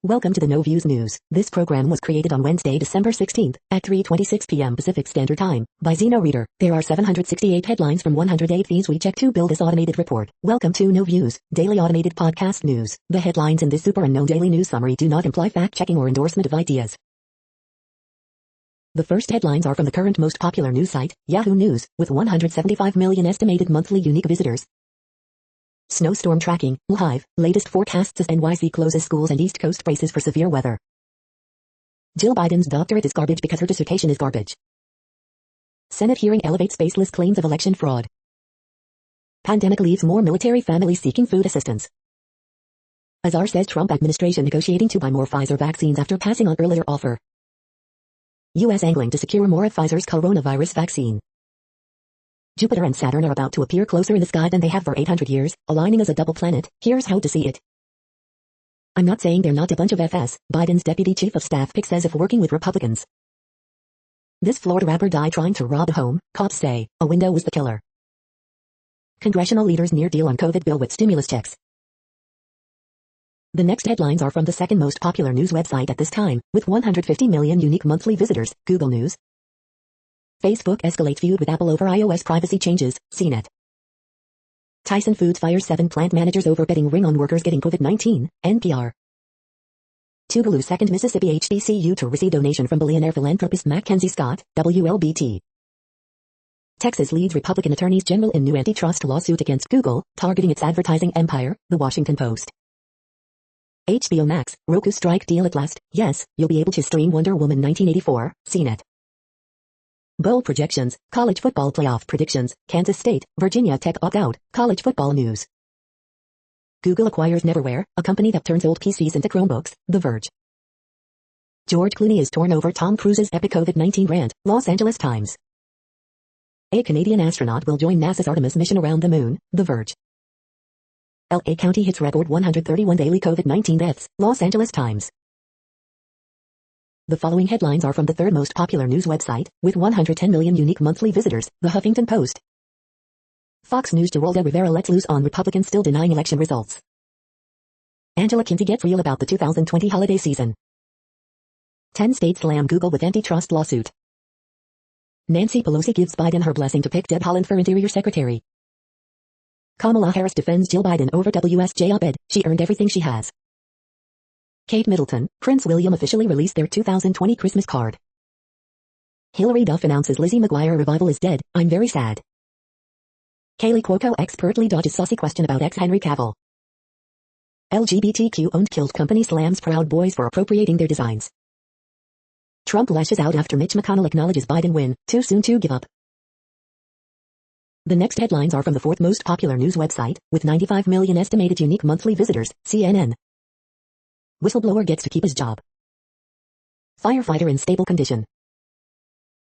Welcome to the No Views News. This program was created on Wednesday, December 16th at 3:26 p.m. Pacific Standard Time by Zeno Reader. There are 768 headlines from 108 feeds we check to build this automated report. Welcome to No Views, daily automated podcast news. The headlines in this super unknown daily news summary do not imply fact-checking or endorsement of ideas. The first headlines are from the current most popular news site, Yahoo News, with 175 million estimated monthly unique visitors. Snowstorm tracking, live, latest forecasts as NYC closes schools and East Coast braces for severe weather. Jill Biden's doctorate is garbage because her dissertation is garbage. Senate hearing elevates baseless claims of election fraud. Pandemic leaves more military families seeking food assistance. Azar says Trump administration negotiating to buy more Pfizer vaccines after passing on earlier offer. U.S. angling to secure more of Pfizer's coronavirus vaccine. Jupiter and Saturn are about to appear closer in the sky than they have for 800 years, aligning as a double planet. Here's how to see it. I'm not saying they're not a bunch of FS, Biden's deputy chief of staff pick says if working with Republicans. This Florida rapper died trying to rob a home, cops say. A window was the killer. Congressional leaders near deal on COVID bill with stimulus checks. The next headlines are from the second most popular news website at this time, with 150 million unique monthly visitors, Google News. Facebook escalates feud with Apple over iOS privacy changes, CNET. Tyson Foods fires 7 plant managers over betting ring on workers getting COVID-19, NPR. Tougaloo second Mississippi HBCU to receive donation from billionaire philanthropist Mackenzie Scott, WLBT. Texas leads Republican attorneys general in new antitrust lawsuit against Google, targeting its advertising empire, The Washington Post. HBO Max, Roku strike deal at last, yes, you'll be able to stream Wonder Woman 1984, CNET. Bowl projections, college football playoff predictions, Kansas State, Virginia Tech opt-out, college football news. Google acquires Neverware, a company that turns old PCs into Chromebooks, The Verge. George Clooney is torn over Tom Cruise's epic COVID-19 rant, Los Angeles Times. A Canadian astronaut will join NASA's Artemis mission around the moon, The Verge. LA County hits record 131 daily COVID-19 deaths, Los Angeles Times. The following headlines are from the third most popular news website, with 110 million unique monthly visitors, The Huffington Post. Fox News Geraldo Rivera lets loose on Republicans still denying election results. Angela Kinsey gets real about the 2020 holiday season. 10 states slam Google with antitrust lawsuit. Nancy Pelosi gives Biden her blessing to pick Deb Haaland for Interior Secretary. Kamala Harris defends Jill Biden over WSJ op-ed, she earned everything she has. Kate Middleton, Prince William officially released their 2020 Christmas card. Hilary Duff announces Lizzie McGuire revival is dead, I'm very sad. Kaylee Cuoco expertly dodges saucy question about ex-Henry Cavill. LGBTQ-owned killed company slams Proud Boys for appropriating their designs. Trump lashes out after Mitch McConnell acknowledges Biden win, too soon to give up. The next headlines are from the fourth most popular news website, with 95 million estimated unique monthly visitors, CNN. Whistleblower gets to keep his job. Firefighter in stable condition.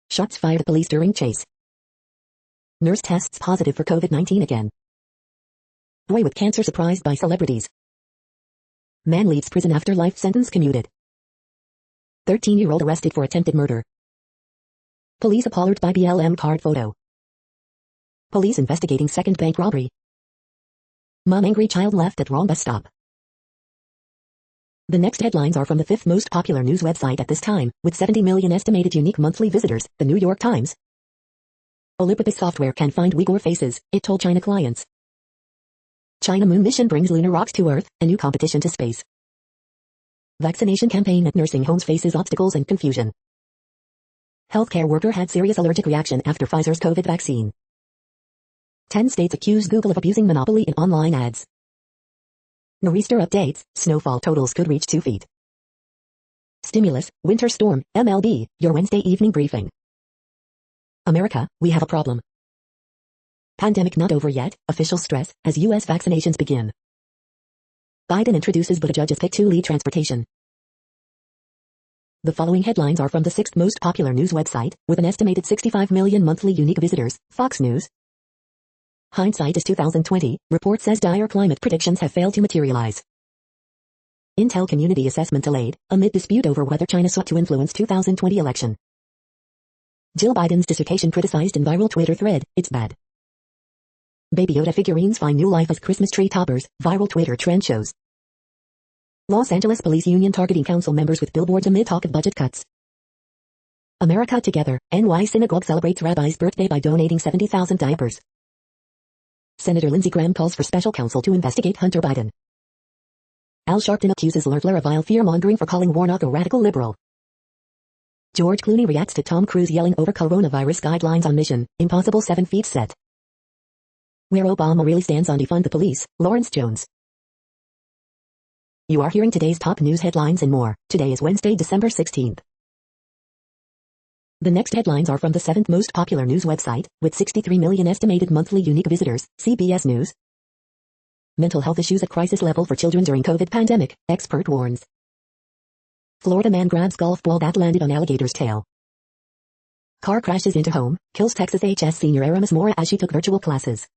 Shots fired at police during chase. Nurse tests positive for COVID-19 again. Boy with cancer surprised by celebrities. Man leaves prison after life sentence commuted. 13-year-old arrested for attempted murder. Police appalled by BLM card photo. Police investigating second bank robbery. Mom angry child left at wrong bus stop. The next headlines are from the fifth most popular news website at this time, with 70 million estimated unique monthly visitors, The New York Times. Olympic software can find Uyghur faces, it told China clients. China moon mission brings lunar rocks to Earth, a new competition to space. Vaccination campaign at nursing homes faces obstacles and confusion. Healthcare worker had serious allergic reaction after Pfizer's COVID vaccine. 10 states accuse Google of abusing monopoly in online ads. Nor'easter updates, snowfall totals could reach 2 feet. Stimulus, winter storm, MLB, your Wednesday evening briefing. America, we have a problem. Pandemic not over yet, officials stress, as U.S. vaccinations begin. Biden introduces but a judge's pick to lead transportation. The following headlines are from the sixth most popular news website, with an estimated 65 million monthly unique visitors, Fox News. Hindsight is 2020, report says dire climate predictions have failed to materialize. Intel community assessment delayed, amid dispute over whether China sought to influence 2020 election. Jill Biden's dissertation criticized in viral Twitter thread, it's bad. Baby Yoda figurines find new life as Christmas tree toppers, viral Twitter trend shows. Los Angeles Police Union targeting council members with billboards amid talk of budget cuts. America Together, NY Synagogue celebrates rabbi's birthday by donating 70,000 diapers. Senator Lindsey Graham calls for special counsel to investigate Hunter Biden. Al Sharpton accuses Loeffler of vile fear-mongering for calling Warnock a radical liberal. George Clooney reacts to Tom Cruise yelling over coronavirus guidelines on Mission Impossible 7 feet set. Where Obama really stands on defund the police, Lawrence Jones. You are hearing today's top news headlines and more. Today is Wednesday, December 16th. The next headlines are from the 7th most popular news website, with 63 million estimated monthly unique visitors, CBS News. Mental health issues at crisis level for children during COVID pandemic, expert warns. Florida man grabs golf ball that landed on alligator's tail. Car crashes into home, kills Texas HS senior Aramis Mora as she took virtual classes.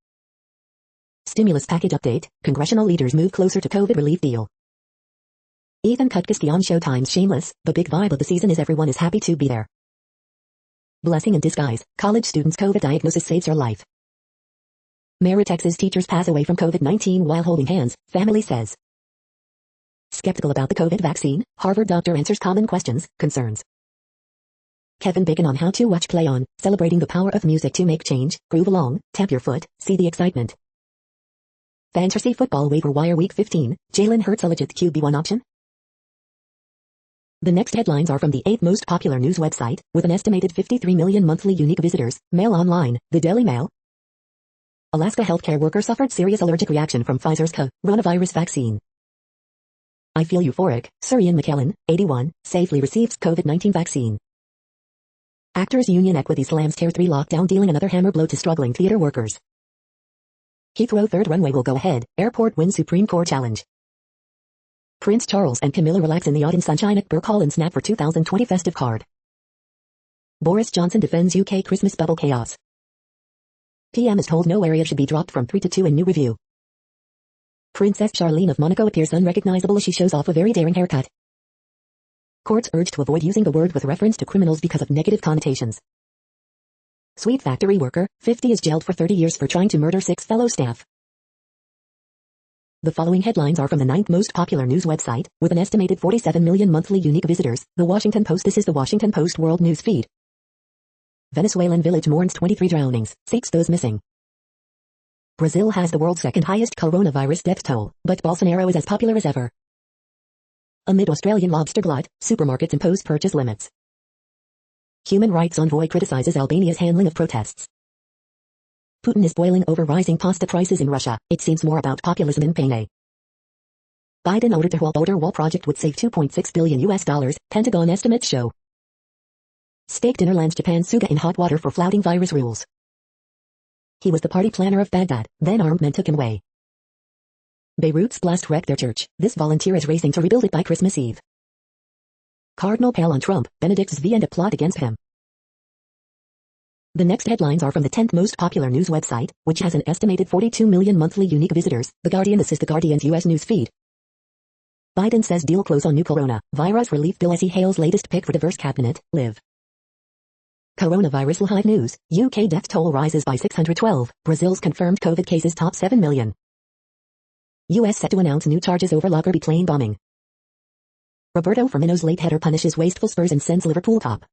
Stimulus package update, congressional leaders move closer to COVID relief deal. Ethan Kutkiski on Showtime's Shameless, the big vibe of the season is everyone is happy to be there. Blessing in disguise, college student's COVID diagnosis saves her life. Merritt, Texas teachers pass away from COVID-19 while holding hands, family says. Skeptical about the COVID vaccine, Harvard doctor answers common questions, concerns. Kevin Bacon on how to watch Play On, celebrating the power of music to make change, groove along, tap your foot, see the excitement. Fantasy football waiver wire week 15, Jalen Hurts a legit QB1 option? The next headlines are from the 8th most popular news website, with an estimated 53 million monthly unique visitors, Mail Online, the Daily Mail. Alaska healthcare worker suffered serious allergic reaction from Pfizer's coronavirus vaccine. I feel euphoric, Sir Ian McKellen, 81, safely receives COVID-19 vaccine. Actors Union Equity slams Tier 3 lockdown dealing another hammer blow to struggling theater workers. Heathrow third runway will go ahead, airport wins Supreme Court challenge. Prince Charles and Camilla relax in the yacht in sunshine at Burke Hall and snap for 2020 festive card. Boris Johnson defends UK Christmas bubble chaos. PM is told no area should be dropped from 3 to 2 in new review. Princess Charlene of Monaco appears unrecognizable as she shows off a very daring haircut. Courts urged to avoid using the word with reference to criminals because of negative connotations. Sweet factory worker, 50 is jailed for 30 years for trying to murder 6 fellow staff. The following headlines are from the 9th most popular news website, with an estimated 47 million monthly unique visitors, The Washington Post. This is The Washington Post World News Feed. Venezuelan village mourns 23 drownings, seeks those missing. Brazil has the world's second highest coronavirus death toll, but Bolsonaro is as popular as ever. Amid Australian lobster glut, supermarkets impose purchase limits. Human rights envoy criticizes Albania's handling of protests. Putin is boiling over rising pasta prices in Russia. It seems more about populism in Payne. Biden ordered the border wall project would save $2.6 billion, Pentagon estimates show. Steak dinner lands Japan Suga in hot water for flouting virus rules. He was the party planner of Baghdad, then armed men took him away. Beirut's blast wrecked their church. This volunteer is racing to rebuild it by Christmas Eve. Cardinal Pell on Trump, Benedict's V and a plot against him. The next headlines are from the 10th most popular news website, which has an estimated 42 million monthly unique visitors, The Guardian. This is The Guardian's U.S. news feed. Biden says deal close on new coronavirus relief bill as he hails latest pick for diverse cabinet, live. Coronavirus live news, UK death toll rises by 612, Brazil's confirmed COVID cases top 7 million. US set to announce new charges over Lockerbie plane bombing. Roberto Firmino's late header punishes wasteful Spurs and sends Liverpool top.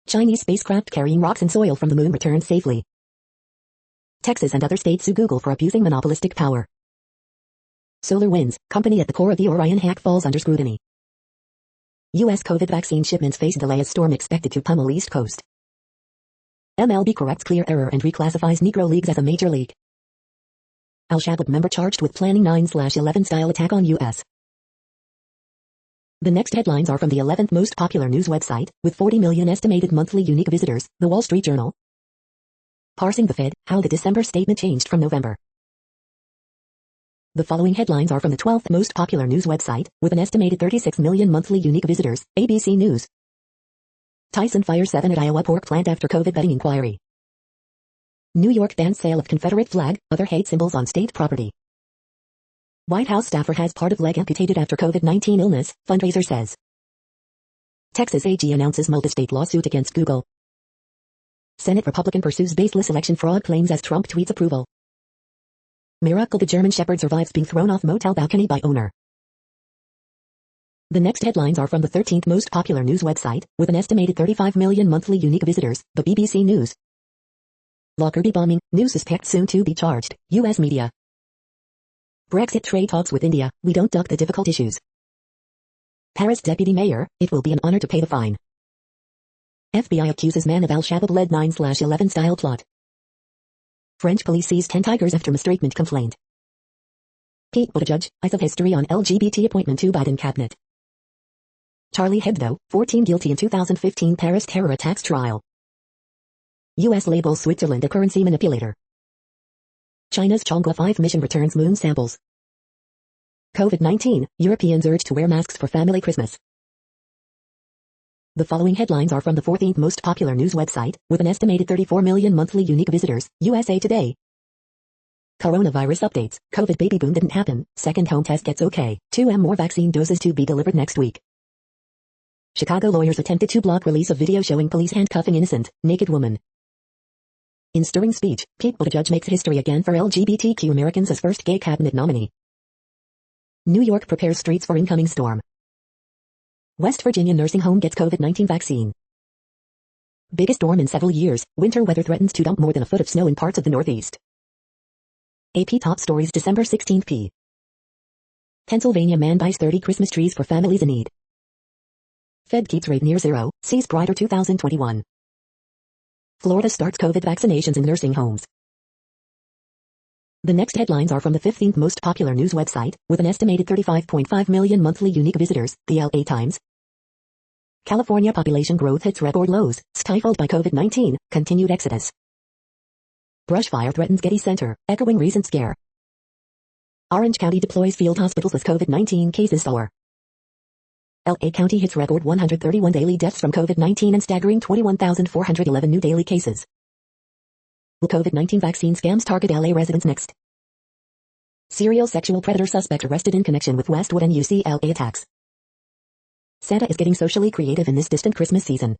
Chinese spacecraft carrying rocks and soil from the moon returns safely. Texas and other states sue Google for abusing monopolistic power. SolarWinds, company at the core of the Orion hack, falls under scrutiny. U.S. COVID vaccine shipments face delay as storm expected to pummel East Coast. MLB corrects clear error and reclassifies Negro Leagues as a major league. Al-Shabaab member charged with planning 9/11 style attack on U.S. The next headlines are from the 11th most popular news website, with 40 million estimated monthly unique visitors, The Wall Street Journal. Parsing the Fed, how the December statement changed from November. The following headlines are from the 12th most popular news website, with an estimated 36 million monthly unique visitors, ABC News. Tyson fires 7 at Iowa pork plant after COVID vetting inquiry. New York bans sale of Confederate flag, other hate symbols on state property. White House staffer has part of leg amputated after COVID-19 illness, fundraiser says. Texas AG announces multi-state lawsuit against Google. Senate Republican pursues baseless election fraud claims as Trump tweets approval. Miracle, the German Shepherd survives being thrown off motel balcony by owner. The next headlines are from the 13th most popular news website, with an estimated 35 million monthly unique visitors, the BBC News. Lockerbie bombing, new suspect soon to be charged, US media. Brexit trade talks with India, we don't duck the difficult issues. Paris deputy mayor, it will be an honor to pay the fine. FBI accuses man of Al-Shabaab-led 9/11 style plot. French police seize 10 tigers after mistreatment complaint. Pete Buttigieg, eyes of history on LGBT appointment to Biden cabinet. Charlie Hebdo, 14 guilty in 2015 Paris terror attacks trial. U.S. labels Switzerland a currency manipulator. China's Chang'e 5 mission returns moon samples. COVID-19, Europeans urged to wear masks for family Christmas. The following headlines are from the 14th most popular news website, with an estimated 34 million monthly unique visitors, USA Today. Coronavirus updates, COVID baby boom didn't happen, second home test gets okay, 2M more vaccine doses to be delivered next week. Chicago lawyers attempted to block release of video showing police handcuffing innocent, naked woman. In stirring speech, Pete Buttigieg makes history again for LGBTQ Americans as first gay cabinet nominee. New York prepares streets for incoming storm. West Virginia nursing home gets COVID-19 vaccine. Biggest storm in several years, winter weather threatens to dump more than a foot of snow in parts of the Northeast. AP top stories December 16 p. Pennsylvania man buys 30 Christmas trees for families in need. Fed keeps rate near zero, sees brighter 2021. Florida starts COVID vaccinations in nursing homes. The next headlines are from the 15th most popular news website, with an estimated 35.5 million monthly unique visitors, the LA Times. California population growth hits record lows, stifled by COVID-19, continued exodus. Brush fire threatens Getty Center, echoing recent scare. Orange County deploys field hospitals as COVID-19 cases soar. LA County hits record 131 daily deaths from COVID-19 and staggering 21,411 new daily cases. Will COVID-19 vaccine scams target LA residents next? Serial sexual predator suspect arrested in connection with Westwood and UCLA attacks. Santa is getting socially creative in this distant Christmas season.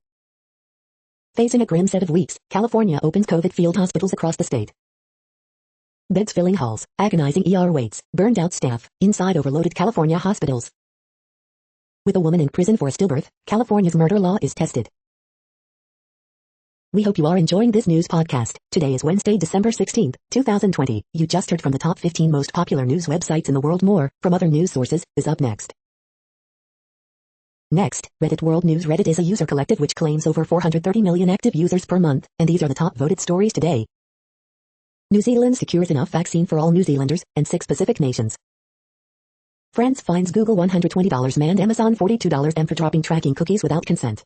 Facing a grim set of weeks, California opens COVID field hospitals across the state. Beds filling halls, agonizing ER waits, burned out staff, inside overloaded California hospitals. With a woman in prison for a stillbirth, California's murder law is tested. We hope you are enjoying this news podcast. Today is Wednesday, December 16, 2020. You just heard from the top 15 most popular news websites in the world. More from other news sources is up next. Next, Reddit World News. Reddit is a user collective which claims over 430 million active users per month, and these are the top voted stories today. New Zealand secures enough vaccine for all New Zealanders, and 6 Pacific nations. France fines Google $120 and Amazon $42 for dropping tracking cookies without consent.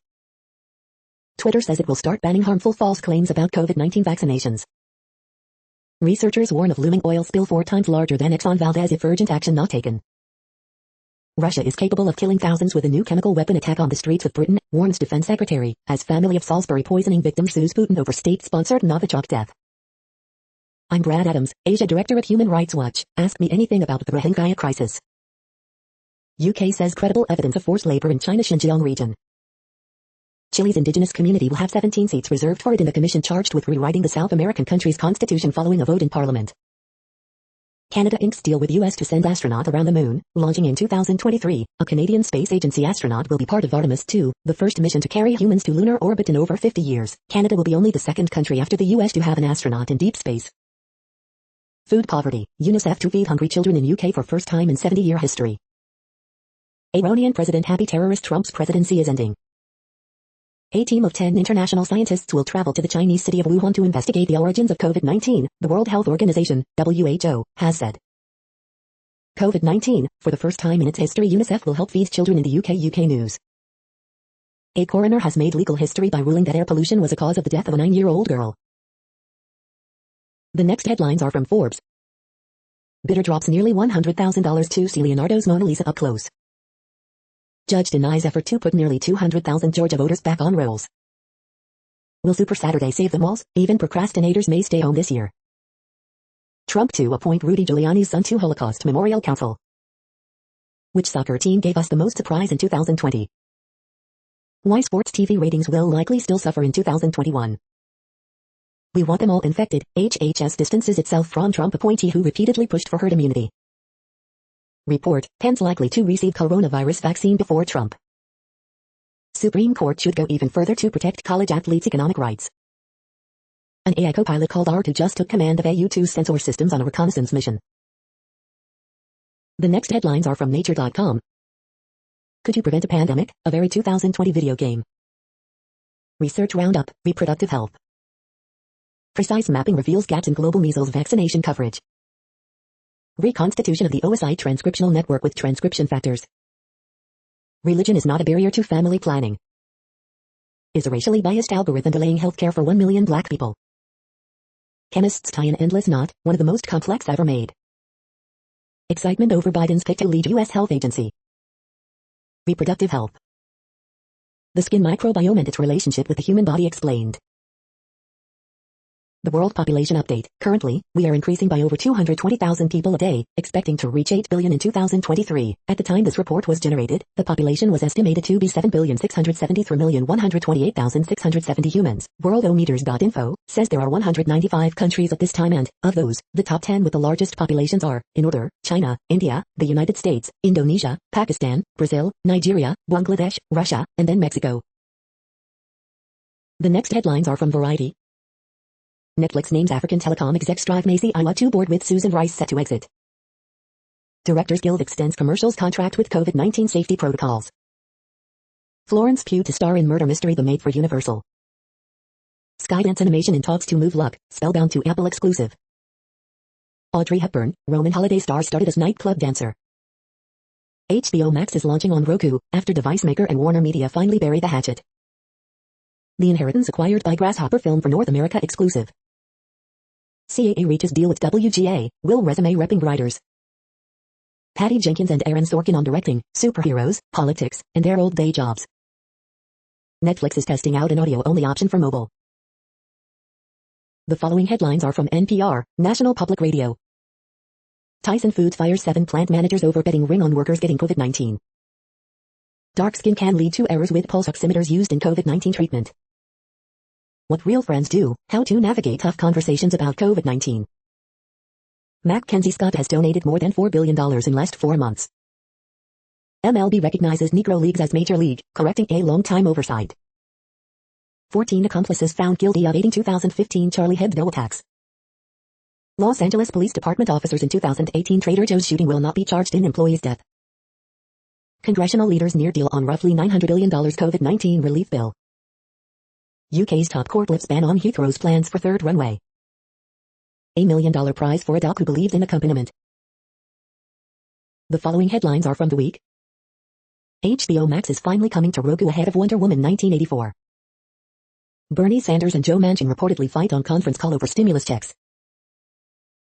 Twitter says it will start banning harmful false claims about COVID-19 vaccinations. Researchers warn of looming oil spill 4 times larger than Exxon Valdez if urgent action not taken. Russia is capable of killing thousands with a new chemical weapon attack on the streets of Britain, warns Defense Secretary, as family of Salisbury poisoning victim sues Putin over state-sponsored Novichok death. I'm Brad Adams, Asia Director at Human Rights Watch. Ask me anything about the Rohingya crisis. UK says credible evidence of forced labor in China's Xinjiang region. Chile's indigenous community will have 17 seats reserved for it in the commission charged with rewriting the South American country's constitution following a vote in Parliament. Canada inks deal with US to send astronaut around the moon, launching in 2023. A Canadian Space Agency astronaut will be part of Artemis 2, the first mission to carry humans to lunar orbit in over 50 years. Canada will be only the second country after the US to have an astronaut in deep space. Food poverty. UNICEF to feed hungry children in UK for first time in 70-year history. Iranian president happy terrorist Trump's presidency is ending. A team of 10 international scientists will travel to the Chinese city of Wuhan to investigate the origins of COVID-19, the World Health Organization, WHO, has said. COVID-19, for the first time in its history, UNICEF will help feed children in the UK News. A coroner has made legal history by ruling that air pollution was a cause of the death of a 9-year-old girl. The next headlines are from Forbes. Bidder drops nearly $100,000 to see Leonardo's Mona Lisa up close. Judge denies effort to put nearly 200,000 Georgia voters back on rolls. Will Super Saturday save the malls? Even procrastinators may stay home this year. Trump to appoint Rudy Giuliani's son to Holocaust Memorial Council. Which soccer team gave us the most surprise in 2020? Why sports TV ratings will likely still suffer in 2021. We want them all infected. HHS distances itself from Trump appointee who repeatedly pushed for herd immunity. Report, Pence likely to receive coronavirus vaccine before Trump. Supreme Court should go even further to protect college athletes' economic rights. An AI co-pilot called R2 just took command of AU-2's sensor systems on a reconnaissance mission. The next headlines are from Nature.com. Could you prevent a pandemic? A very 2020 video game. Research roundup, reproductive health. Precise mapping reveals gaps in global measles vaccination coverage. Reconstitution of the OSI transcriptional network with transcription factors. Religion is not a barrier to family planning. Is a racially biased algorithm delaying healthcare for 1 million black people? Chemists tie an endless knot, one of the most complex ever made. Excitement over Biden's pick to lead U.S. health agency. Reproductive health. The skin microbiome and its relationship with the human body explained. The world population update. Currently, we are increasing by over 220,000 people a day, expecting to reach 8 billion in 2023. At the time this report was generated, the population was estimated to be 7,673,128,670 humans. Worldometers.info says there are 195 countries at this time and, of those, the top 10 with the largest populations are, in order, China, India, the United States, Indonesia, Pakistan, Brazil, Nigeria, Bangladesh, Russia, and then Mexico. The next headlines are from Variety. Netflix names African telecom exec Strive Macy Iwa to board with Susan Rice set to exit. Directors Guild extends commercials contract with COVID-19 safety protocols. Florence Pugh to star in murder mystery The Maid for Universal. Skydance Animation in talks to move Luck, Spellbound to Apple exclusive. Audrey Hepburn, Roman holiday star started as nightclub dancer. HBO Max is launching on Roku, after device maker and Warner Media finally bury the hatchet. The Inheritance acquired by Grasshopper Film for North America exclusive. CAA reaches deal with WGA, will resume repping writers. Patty Jenkins and Aaron Sorkin on directing, superheroes, politics, and their old day jobs. Netflix is testing out an audio-only option for mobile. The following headlines are from NPR, National Public Radio. Tyson Foods fires 7 plant managers over betting ring on workers getting COVID-19. Dark skin can lead to errors with pulse oximeters used in COVID-19 treatment. What real friends do, how to navigate tough conversations about COVID-19. Mackenzie Scott has donated more than $4 billion in last 4 months. MLB recognizes Negro Leagues as Major League, correcting a long-time oversight. 14 accomplices found guilty of aiding 2015 Charlie Hebdo attacks. Los Angeles Police Department officers in 2018 Trader Joe's shooting will not be charged in employee's death. Congressional leaders near deal on roughly $900 billion COVID-19 relief bill. UK's top court lifts ban on Heathrow's plans for third runway. $1 million prize for a doc who believed in accompaniment. The following headlines are from The Week. HBO Max is finally coming to Roku ahead of Wonder Woman 1984. Bernie Sanders and Joe Manchin reportedly fight on conference call over stimulus checks.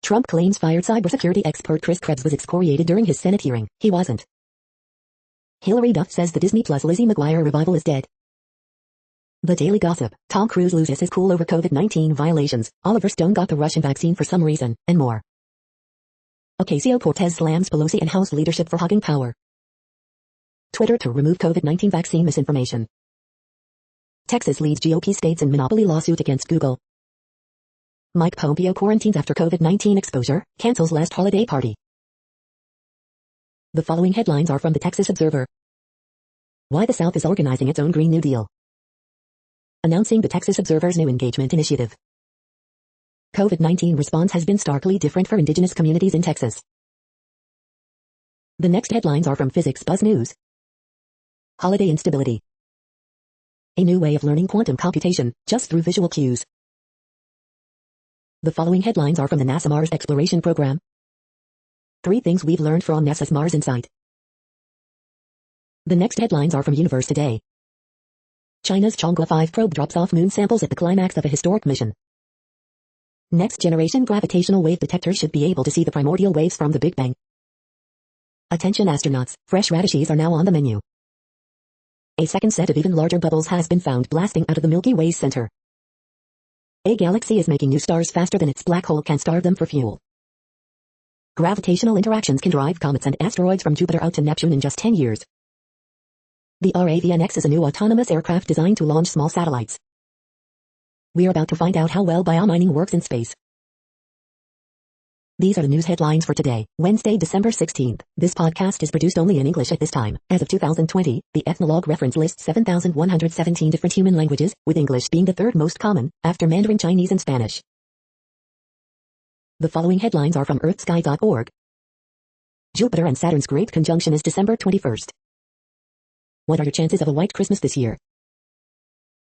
Trump claims fired cybersecurity expert Chris Krebs was excoriated during his Senate hearing. He wasn't. Hillary Duff says the Disney Plus Lizzie McGuire revival is dead. The Daily Gossip, Tom Cruise loses his cool over COVID-19 violations, Oliver Stone got the Russian vaccine for some reason, and more. Ocasio-Cortez slams Pelosi and House leadership for hogging power. Twitter to remove COVID-19 vaccine misinformation. Texas leads GOP states in monopoly lawsuit against Google. Mike Pompeo quarantines after COVID-19 exposure, cancels last holiday party. The following headlines are from the Texas Observer. Why the South is organizing its own Green New Deal. Announcing the Texas Observer's new engagement initiative. COVID-19 response has been starkly different for indigenous communities in Texas. The next headlines are from Physics Buzz News. Holiday instability. A new way of learning quantum computation, just through visual cues. The following headlines are from the NASA Mars Exploration Program. 3 things we've learned from NASA's Mars Insight. The next headlines are from Universe Today. China's Chang'e 5 probe drops off moon samples at the climax of a historic mission. Next-generation gravitational wave detectors should be able to see the primordial waves from the Big Bang. Attention astronauts, fresh radishes are now on the menu. A second set of even larger bubbles has been found blasting out of the Milky Way's center. A galaxy is making new stars faster than its black hole can starve them for fuel. Gravitational interactions can drive comets and asteroids from Jupiter out to Neptune in just 10 years. The RAVNX is a new autonomous aircraft designed to launch small satellites. We're about to find out how well biomining works in space. These are the news headlines for today, Wednesday, December 16th. This podcast is produced only in English at this time. As of 2020, the Ethnologue reference lists 7,117 different human languages, with English being the third most common, after Mandarin Chinese and Spanish. The following headlines are from earthsky.org. Jupiter and Saturn's great conjunction is December 21st. What are your chances of a white Christmas this year?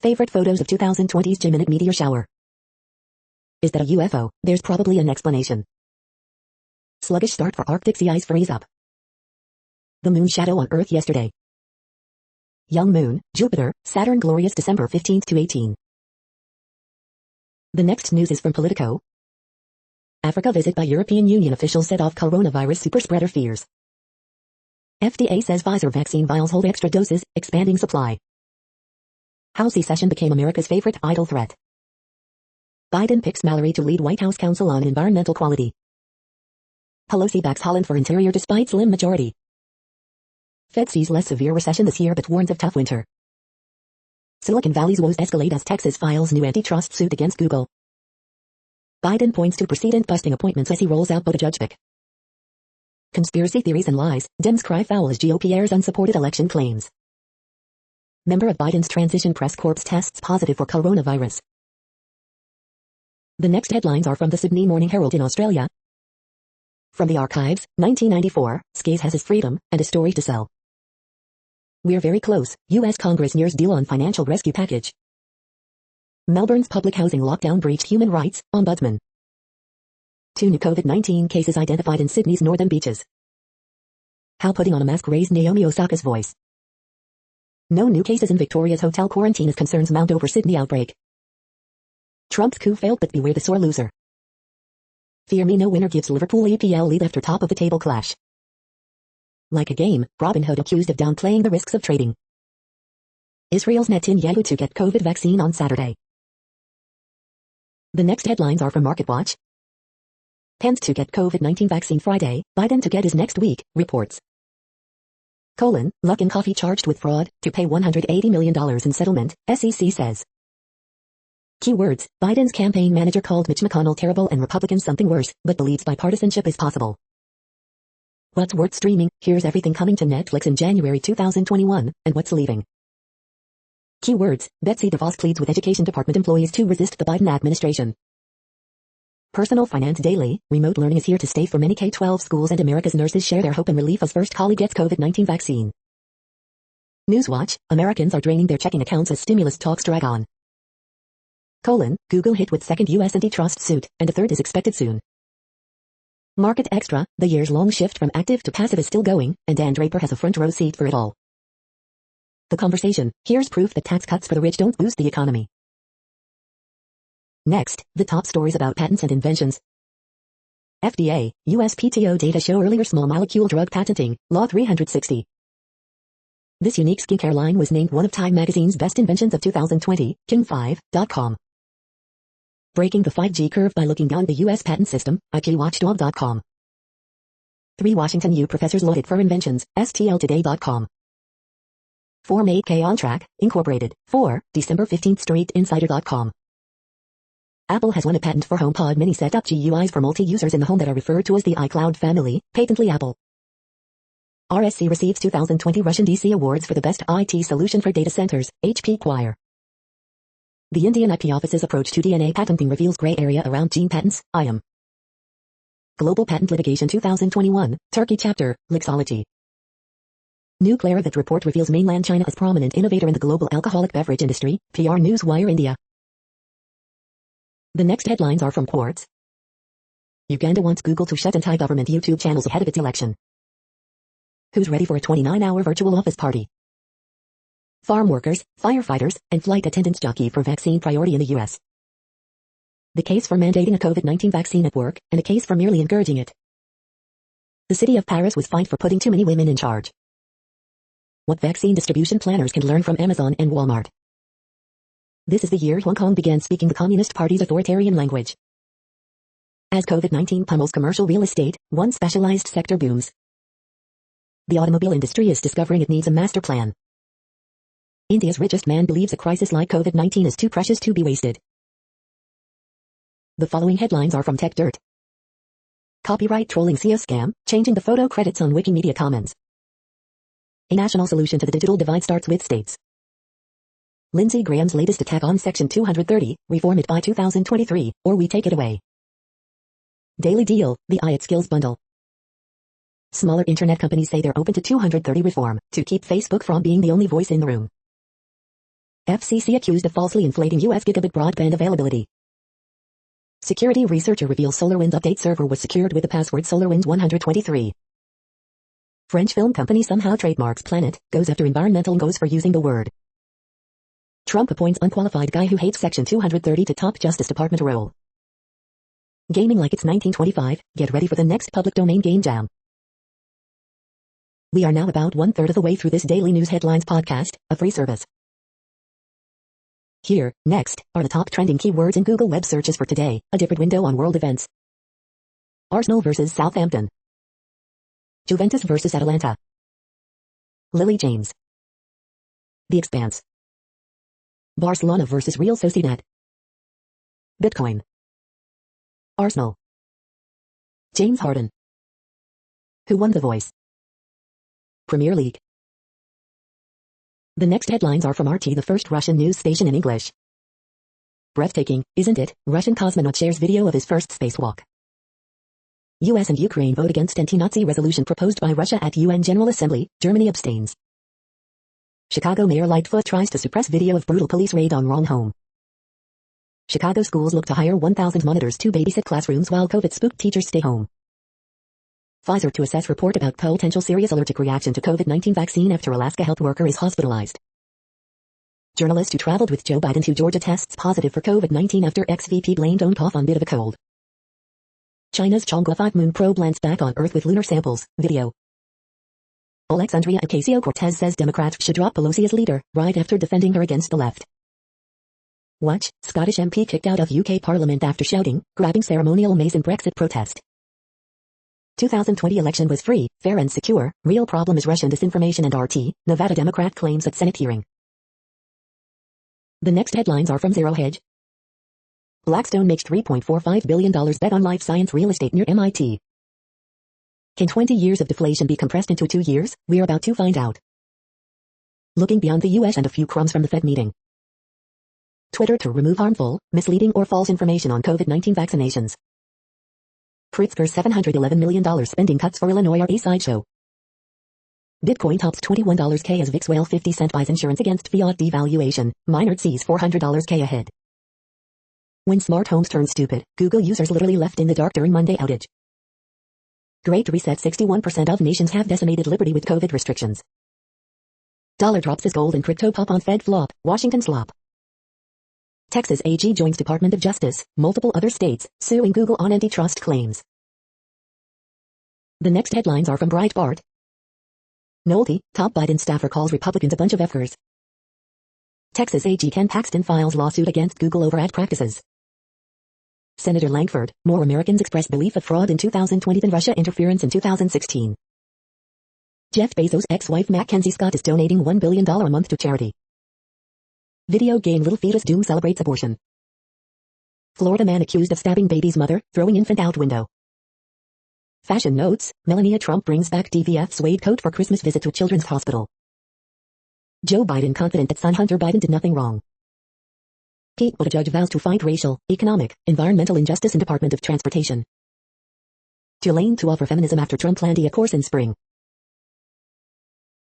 Favorite photos of 2020's Gemini meteor shower. Is that a UFO? There's probably an explanation. Sluggish start for Arctic sea ice freeze up. The moon shadow on Earth yesterday. Young moon, Jupiter, Saturn glorious December 15th to 18. The next news is from Politico. Africa visit by European Union officials set off coronavirus superspreader fears. FDA says Pfizer vaccine vials hold extra doses, expanding supply. House session became America's favorite idle threat. Biden picks Mallory to lead White House Council on Environmental Quality. Pelosi backs Holland for interior despite slim majority. Fed sees less severe recession this year but warns of tough winter. Silicon Valley's woes escalate as Texas files new antitrust suit against Google. Biden points to precedent-busting appointments as he rolls out Buttigieg pick. Conspiracy theories and lies, Dems cry foul as GOP airs unsupported election claims. Member of Biden's transition press corps tests positive for coronavirus. The next headlines are from the Sydney Morning Herald in Australia. From the archives, 1994, Skays has his freedom, and a story to sell. We're very close, U.S. Congress nears deal on financial rescue package. Melbourne's public housing lockdown breached human rights, Ombudsman. 2 new COVID-19 cases identified in Sydney's northern beaches. How putting on a mask raised Naomi Osaka's voice. No new cases in Victoria's hotel quarantine as concerns mount over Sydney outbreak. Trump's coup failed but beware the sore loser. Firmino winner gives Liverpool EPL lead after top-of-the-table clash. Like a game, Robinhood accused of downplaying the risks of trading. Israel's Netanyahu to get COVID vaccine on Saturday. The next headlines are from MarketWatch. Pence to get COVID-19 vaccine Friday, Biden to get his next week, reports. Luckin Coffee charged with fraud, to pay $180 million in settlement, SEC says. Keywords, Biden's campaign manager called Mitch McConnell terrible and Republicans something worse, but believes bipartisanship is possible. What's worth streaming? Here's everything coming to Netflix in January 2021, and what's leaving. Keywords, Betsy DeVos pleads with Education Department employees to resist the Biden administration. Personal Finance Daily, remote learning is here to stay for many K-12 schools and America's nurses share their hope and relief as first colleague gets COVID-19 vaccine. Newswatch, Americans are draining their checking accounts as stimulus talks drag on. Google hit with second U.S. antitrust suit, and a third is expected soon. Market Extra, the years-long shift from active to passive is still going, and Dan Draper has a front-row seat for it all. The Conversation, here's proof that tax cuts for the rich don't boost the economy. Next, the top stories about patents and inventions. FDA, USPTO data show earlier small molecule drug patenting, Law 360. This unique skincare line was named one of Time magazine's best inventions of 2020, King5.com. Breaking the 5G curve by looking beyond the U.S. patent system, IPWatchdog.com. 3 Washington U professors lauded for inventions, STLtoday.com. 4 Made K on track, Incorporated. 4, December 15th StreetInsider.com. Apple has won a patent for HomePod mini setup GUIs for multi-users in the home that are referred to as the iCloud family, patently Apple. RSC receives 2020 Russian DC Awards for the best IT solution for data centers, HP Choir. The Indian IP office's approach to DNA patenting reveals gray area around gene patents, IAM. Global Patent Litigation 2021, Turkey Chapter, Lixology. Nuclear Vet report reveals mainland China as prominent innovator in the global alcoholic beverage industry, PR Newswire India. The next headlines are from Quartz. Uganda wants Google to shut anti-government YouTube channels ahead of its election. Who's ready for a 29-hour virtual office party? Farm workers, firefighters, and flight attendants jockey for vaccine priority in the U.S. The case for mandating a COVID-19 vaccine at work, and a case for merely encouraging it. The city of Paris was fined for putting too many women in charge. What vaccine distribution planners can learn from Amazon and Walmart. This is the year Hong Kong began speaking the Communist Party's authoritarian language. As COVID-19 pummels commercial real estate, one specialized sector booms. The automobile industry is discovering it needs a master plan. India's richest man believes a crisis like COVID-19 is too precious to be wasted. The following headlines are from Tech Dirt. Copyright trolling SEO scam, changing the photo credits on Wikimedia Commons. A national solution to the digital divide starts with states. Lindsey Graham's latest attack on Section 230, reform it by 2023, or we take it away. Daily Deal, the IET Skills Bundle. Smaller internet companies say they're open to 230 reform, to keep Facebook from being the only voice in the room. FCC accused of falsely inflating U.S. gigabit broadband availability. Security researcher reveals SolarWinds update server was secured with the password SolarWinds 123. French film company somehow trademarks planet, goes after environmental goes for using the word. Trump appoints unqualified guy who hates Section 230 to top Justice Department role. Gaming like it's 1925, get ready for the next public domain game jam. We are now about 1/3 of the way through this daily news headlines podcast, a free service. Here, next, are the top trending keywords in Google web searches for today, a different window on world events. Arsenal vs. Southampton. Juventus vs. Atalanta. Lily James. The Expanse. Barcelona vs. Real Sociedad. Bitcoin. Arsenal. James Harden. Who won The Voice? Premier League. The next headlines are from RT, the first Russian news station in English. Breathtaking, isn't it? Russian cosmonaut shares video of his first spacewalk. US and Ukraine vote against anti-Nazi resolution proposed by Russia at UN General Assembly, Germany abstains. Chicago Mayor Lightfoot tries to suppress video of brutal police raid on wrong home. Chicago schools look to hire 1,000 monitors to babysit classrooms while COVID-spooked teachers stay home. Pfizer to assess report about potential serious allergic reaction to COVID-19 vaccine after Alaska health worker is hospitalized. Journalist who traveled with Joe Biden to Georgia tests positive for COVID-19 after ex-VP blamed own cough on bit of a cold. China's Chang'e 5 moon probe lands back on Earth with lunar samples, video. Alexandria Ocasio-Cortez says Democrats should drop Pelosi as leader, right after defending her against the left. Watch, Scottish MP kicked out of UK Parliament after shouting, grabbing ceremonial mace in Brexit protest. 2020 election was free, fair and secure, real problem is Russian disinformation and RT, Nevada Democrat claims at Senate hearing. The next headlines are from Zero Hedge. Blackstone makes $3.45 billion bet on life science real estate near MIT. Can 20 years of deflation be compressed into 2 years? We're about to find out. Looking beyond the US and a few crumbs from the Fed meeting. Twitter to remove harmful, misleading or false information on COVID-19 vaccinations. Pritzker's $711 million spending cuts for Illinois are a sideshow. Bitcoin tops $21K as VIX whale 50 cent buys insurance against fiat devaluation. Minard sees $400K ahead. When smart homes turn stupid, Google users literally left in the dark during Monday outage. Great Reset 61% of nations have decimated liberty with COVID restrictions. Dollar drops as gold and crypto pop on Fed flop, Washington slop. Texas AG joins Department of Justice, multiple other states, suing Google on antitrust claims. The next headlines are from Breitbart. Nolte, top Biden staffer calls Republicans a bunch of F-ers. Texas AG Ken Paxton files lawsuit against Google over ad practices. Senator Langford, more Americans express belief of fraud in 2020 than Russia interference in 2016. Jeff Bezos' ex-wife Mackenzie Scott is donating $1 billion a month to charity. Video game Little Fetus Doom celebrates abortion. Florida man accused of stabbing baby's mother, throwing infant out window. Fashion notes, Melania Trump brings back DVF suede coat for Christmas visit to Children's Hospital. Joe Biden confident that son Hunter Biden did nothing wrong. Pete Buttigieg vows to fight racial, economic, environmental injustice in Department of Transportation. Tulane to offer feminism after Trump landed a course in spring.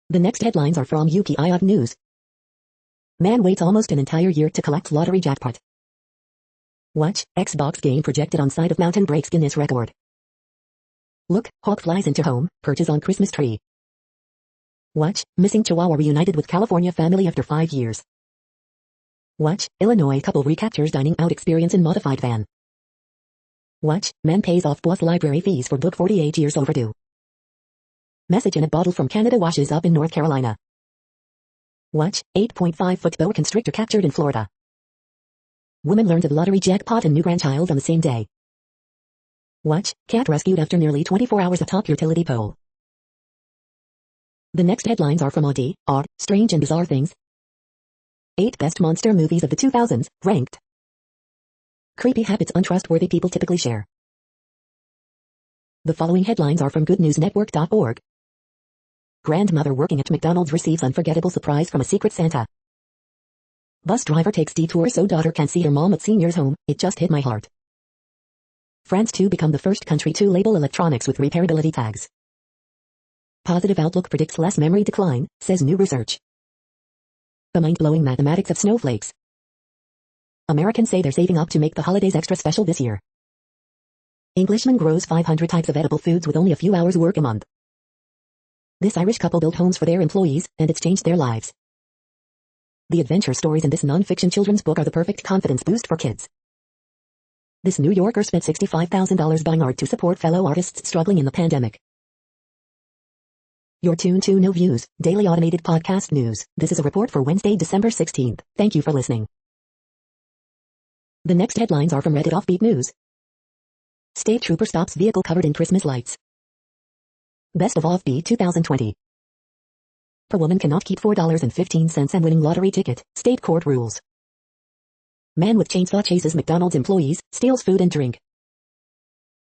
The next headlines are from UPI News. Man waits almost an entire year to collect lottery jackpot. Watch, Xbox game projected on side of mountain breaks Guinness record. Look, hawk flies into home, perches on Christmas tree. Watch, missing Chihuahua reunited with California family after 5 years. Watch, Illinois couple recaptures dining out experience in modified van. Watch, man pays off boss library fees for book 48 years overdue. Message in a bottle from Canada washes up in North Carolina. Watch, 8.5-foot boa constrictor captured in Florida. Woman learns of lottery jackpot and new grandchild on the same day. Watch, cat rescued after nearly 24 hours atop utility pole. The next headlines are from Odd, Strange and Bizarre Things. 8 best monster movies of the 2000s, ranked. Creepy habits untrustworthy people typically share. The following headlines are from goodnewsnetwork.org. Grandmother working at McDonald's receives unforgettable surprise from a secret Santa. Bus driver takes detour so daughter can see her mom at senior's home. It just hit my heart. France to become the first country to label electronics with repairability tags. Positive outlook predicts less memory decline, says new research. The mind-blowing mathematics of snowflakes. Americans say they're saving up to make the holidays extra special this year. Englishman grows 500 types of edible foods with only a few hours work a month. This Irish couple built homes for their employees, and it's changed their lives. The adventure stories in this non-fiction children's book are the perfect confidence boost for kids. This New Yorker spent $65,000 buying art to support fellow artists struggling in the pandemic. You're tuned to No Views, daily automated podcast news. This is a report for Wednesday, December 16th. Thank you for listening. The next headlines are from Reddit Offbeat News. State trooper stops vehicle covered in Christmas lights. Best of Offbeat 2020. Per woman cannot keep $4.15 and winning lottery ticket, state court rules. Man with chainsaw chases McDonald's employees, steals food and drink.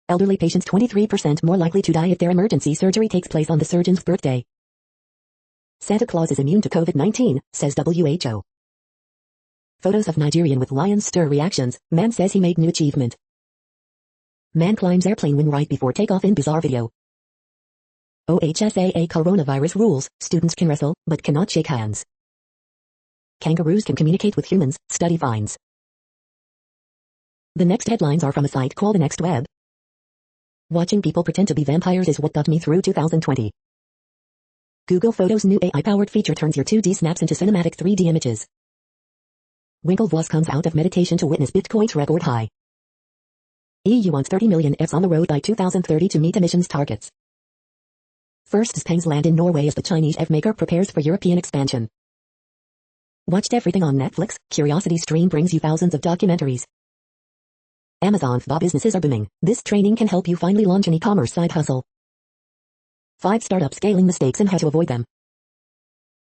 Elderly patients 23% more likely to die if their emergency surgery takes place on the surgeon's birthday. Santa Claus is immune to COVID-19, says WHO. Photos of Nigerian with lions stir reactions. Man says he made new achievement. Man climbs airplane wing right before takeoff in bizarre video. OHSAA coronavirus rules, students can wrestle, but cannot shake hands. Kangaroos can communicate with humans, study finds. The next headlines are from a site called The Next Web. Watching people pretend to be vampires is what got me through 2020. Google Photos' new AI-powered feature turns your 2D snaps into cinematic 3D images. Winklevoss comes out of meditation to witness Bitcoin's record high. EU wants 30 million EVs on the road by 2030 to meet emissions targets. First Spangs land in Norway as the Chinese EV maker prepares for European expansion. Watched everything on Netflix, Curiosity Stream brings you thousands of documentaries. Amazon FBA businesses are booming. This training can help you finally launch an e-commerce side hustle. 5 startup scaling mistakes and how to avoid them.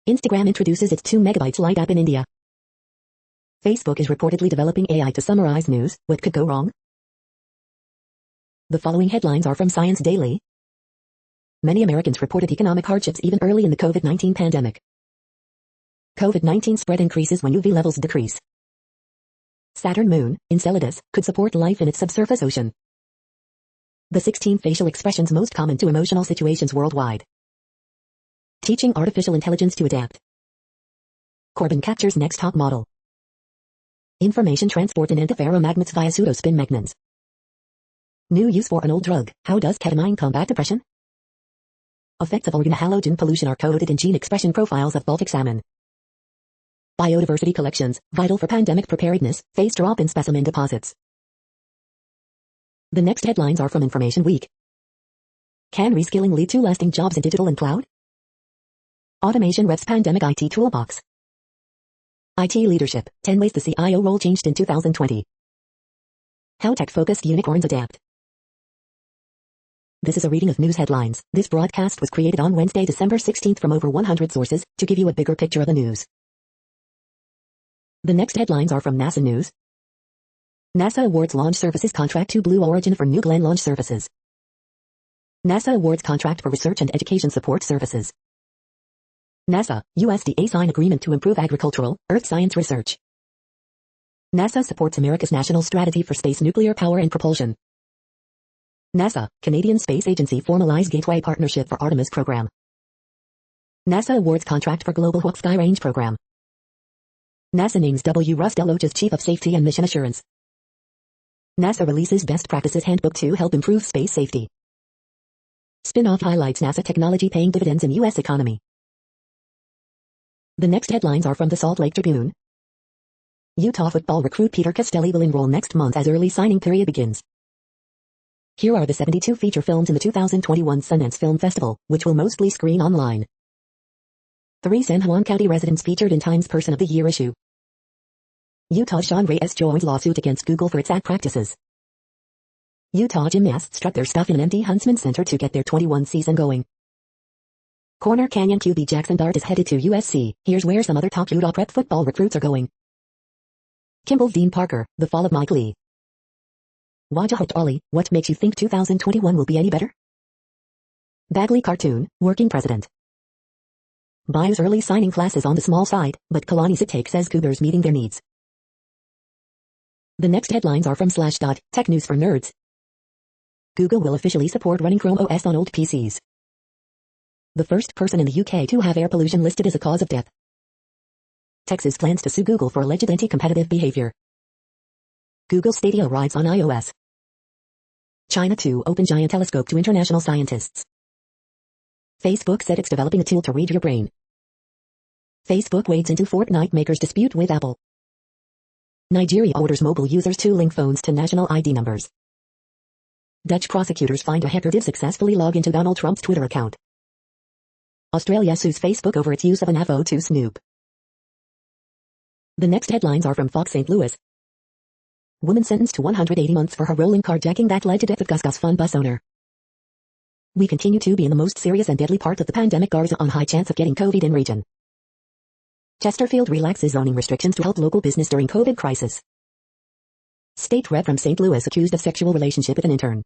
Instagram introduces its 2 megabytes light app in India. Facebook is reportedly developing AI to summarize news. What could go wrong? The following headlines are from Science Daily. Many Americans reported economic hardships even early in the COVID-19 pandemic. COVID-19 spread increases when UV levels decrease. Saturn moon, Enceladus, could support life in its subsurface ocean. The 16 facial expressions most common to emotional situations worldwide. Teaching artificial intelligence to adapt. Corbin captures next top model. Information transport in antiferromagnets via pseudospin magnons. New use for an old drug. How does ketamine combat depression? Effects of organohalogen pollution are coded in gene expression profiles of Baltic salmon. Biodiversity collections, vital for pandemic preparedness, face drop in specimen deposits. The next headlines are from Information Week. Can reskilling lead to lasting jobs in digital and cloud? Automation Rev's pandemic IT toolbox. IT leadership, 10 ways the CIO role changed in 2020. How tech-focused unicorns adapt. This is a reading of news headlines. This broadcast was created on Wednesday, December 16th from over 100 sources, to give you a bigger picture of the news. The next headlines are from NASA News. NASA awards launch services contract to Blue Origin for New Glenn launch services. NASA awards contract for research and education support services. NASA, USDA sign agreement to improve agricultural, earth science research. NASA supports America's national strategy for space nuclear power and propulsion. NASA, Canadian Space Agency formalize Gateway Partnership for Artemis program. NASA awards contract for Global Hawk Sky Range program. NASA names W. Russ Deloach as Chief of Safety and Mission Assurance. NASA releases Best Practices Handbook to help improve space safety. Spin-off highlights NASA technology paying dividends in U.S. economy. The next headlines are from the Salt Lake Tribune. Utah football recruit Peter Castelli will enroll next month as early signing period begins. Here are the 72 feature films in the 2021 Sundance Film Festival, which will mostly screen online. 3 San Juan County residents featured in Time's Person of the Year issue. Utah Sean Reyes joined lawsuit against Google for its ad practices. Utah gymnasts struck their stuff in an empty Huntsman Center to get their 21 season going. Corner Canyon QB Jackson Dart is headed to USC. Here's where some other top Utah prep football recruits are going. Kimball's Dean Parker, The Fall of Mike Lee. Wajahot Ali, what makes you think 2021 will be any better? Bagley cartoon, working president. Buyers early signing classes on the small side, but Kalani Sitek says Cougars meeting their needs. The next headlines are from Slashdot, Tech News for Nerds. Google will officially support running Chrome OS on old PCs. The first person in the UK to have air pollution listed as a cause of death. Texas plans to sue Google for alleged anti-competitive behavior. Google Stadia rides on iOS. China to open giant telescope to international scientists. Facebook said it's developing a tool to read your brain. Facebook wades into Fortnite makers' dispute with Apple. Nigeria orders mobile users to link phones to national ID numbers. Dutch prosecutors find a hacker did successfully log into Donald Trump's Twitter account. Australia sues Facebook over its use of an AVO to snoop. The next headlines are from Fox St. Louis. Woman sentenced to 180 months for her role in carjacking that led to death of Gus Fun bus owner. We continue to be in the most serious and deadly part of the pandemic. Garza on high chance of getting COVID in region. Chesterfield relaxes zoning restrictions to help local business during COVID crisis. State rep from St. Louis accused of sexual relationship with an intern.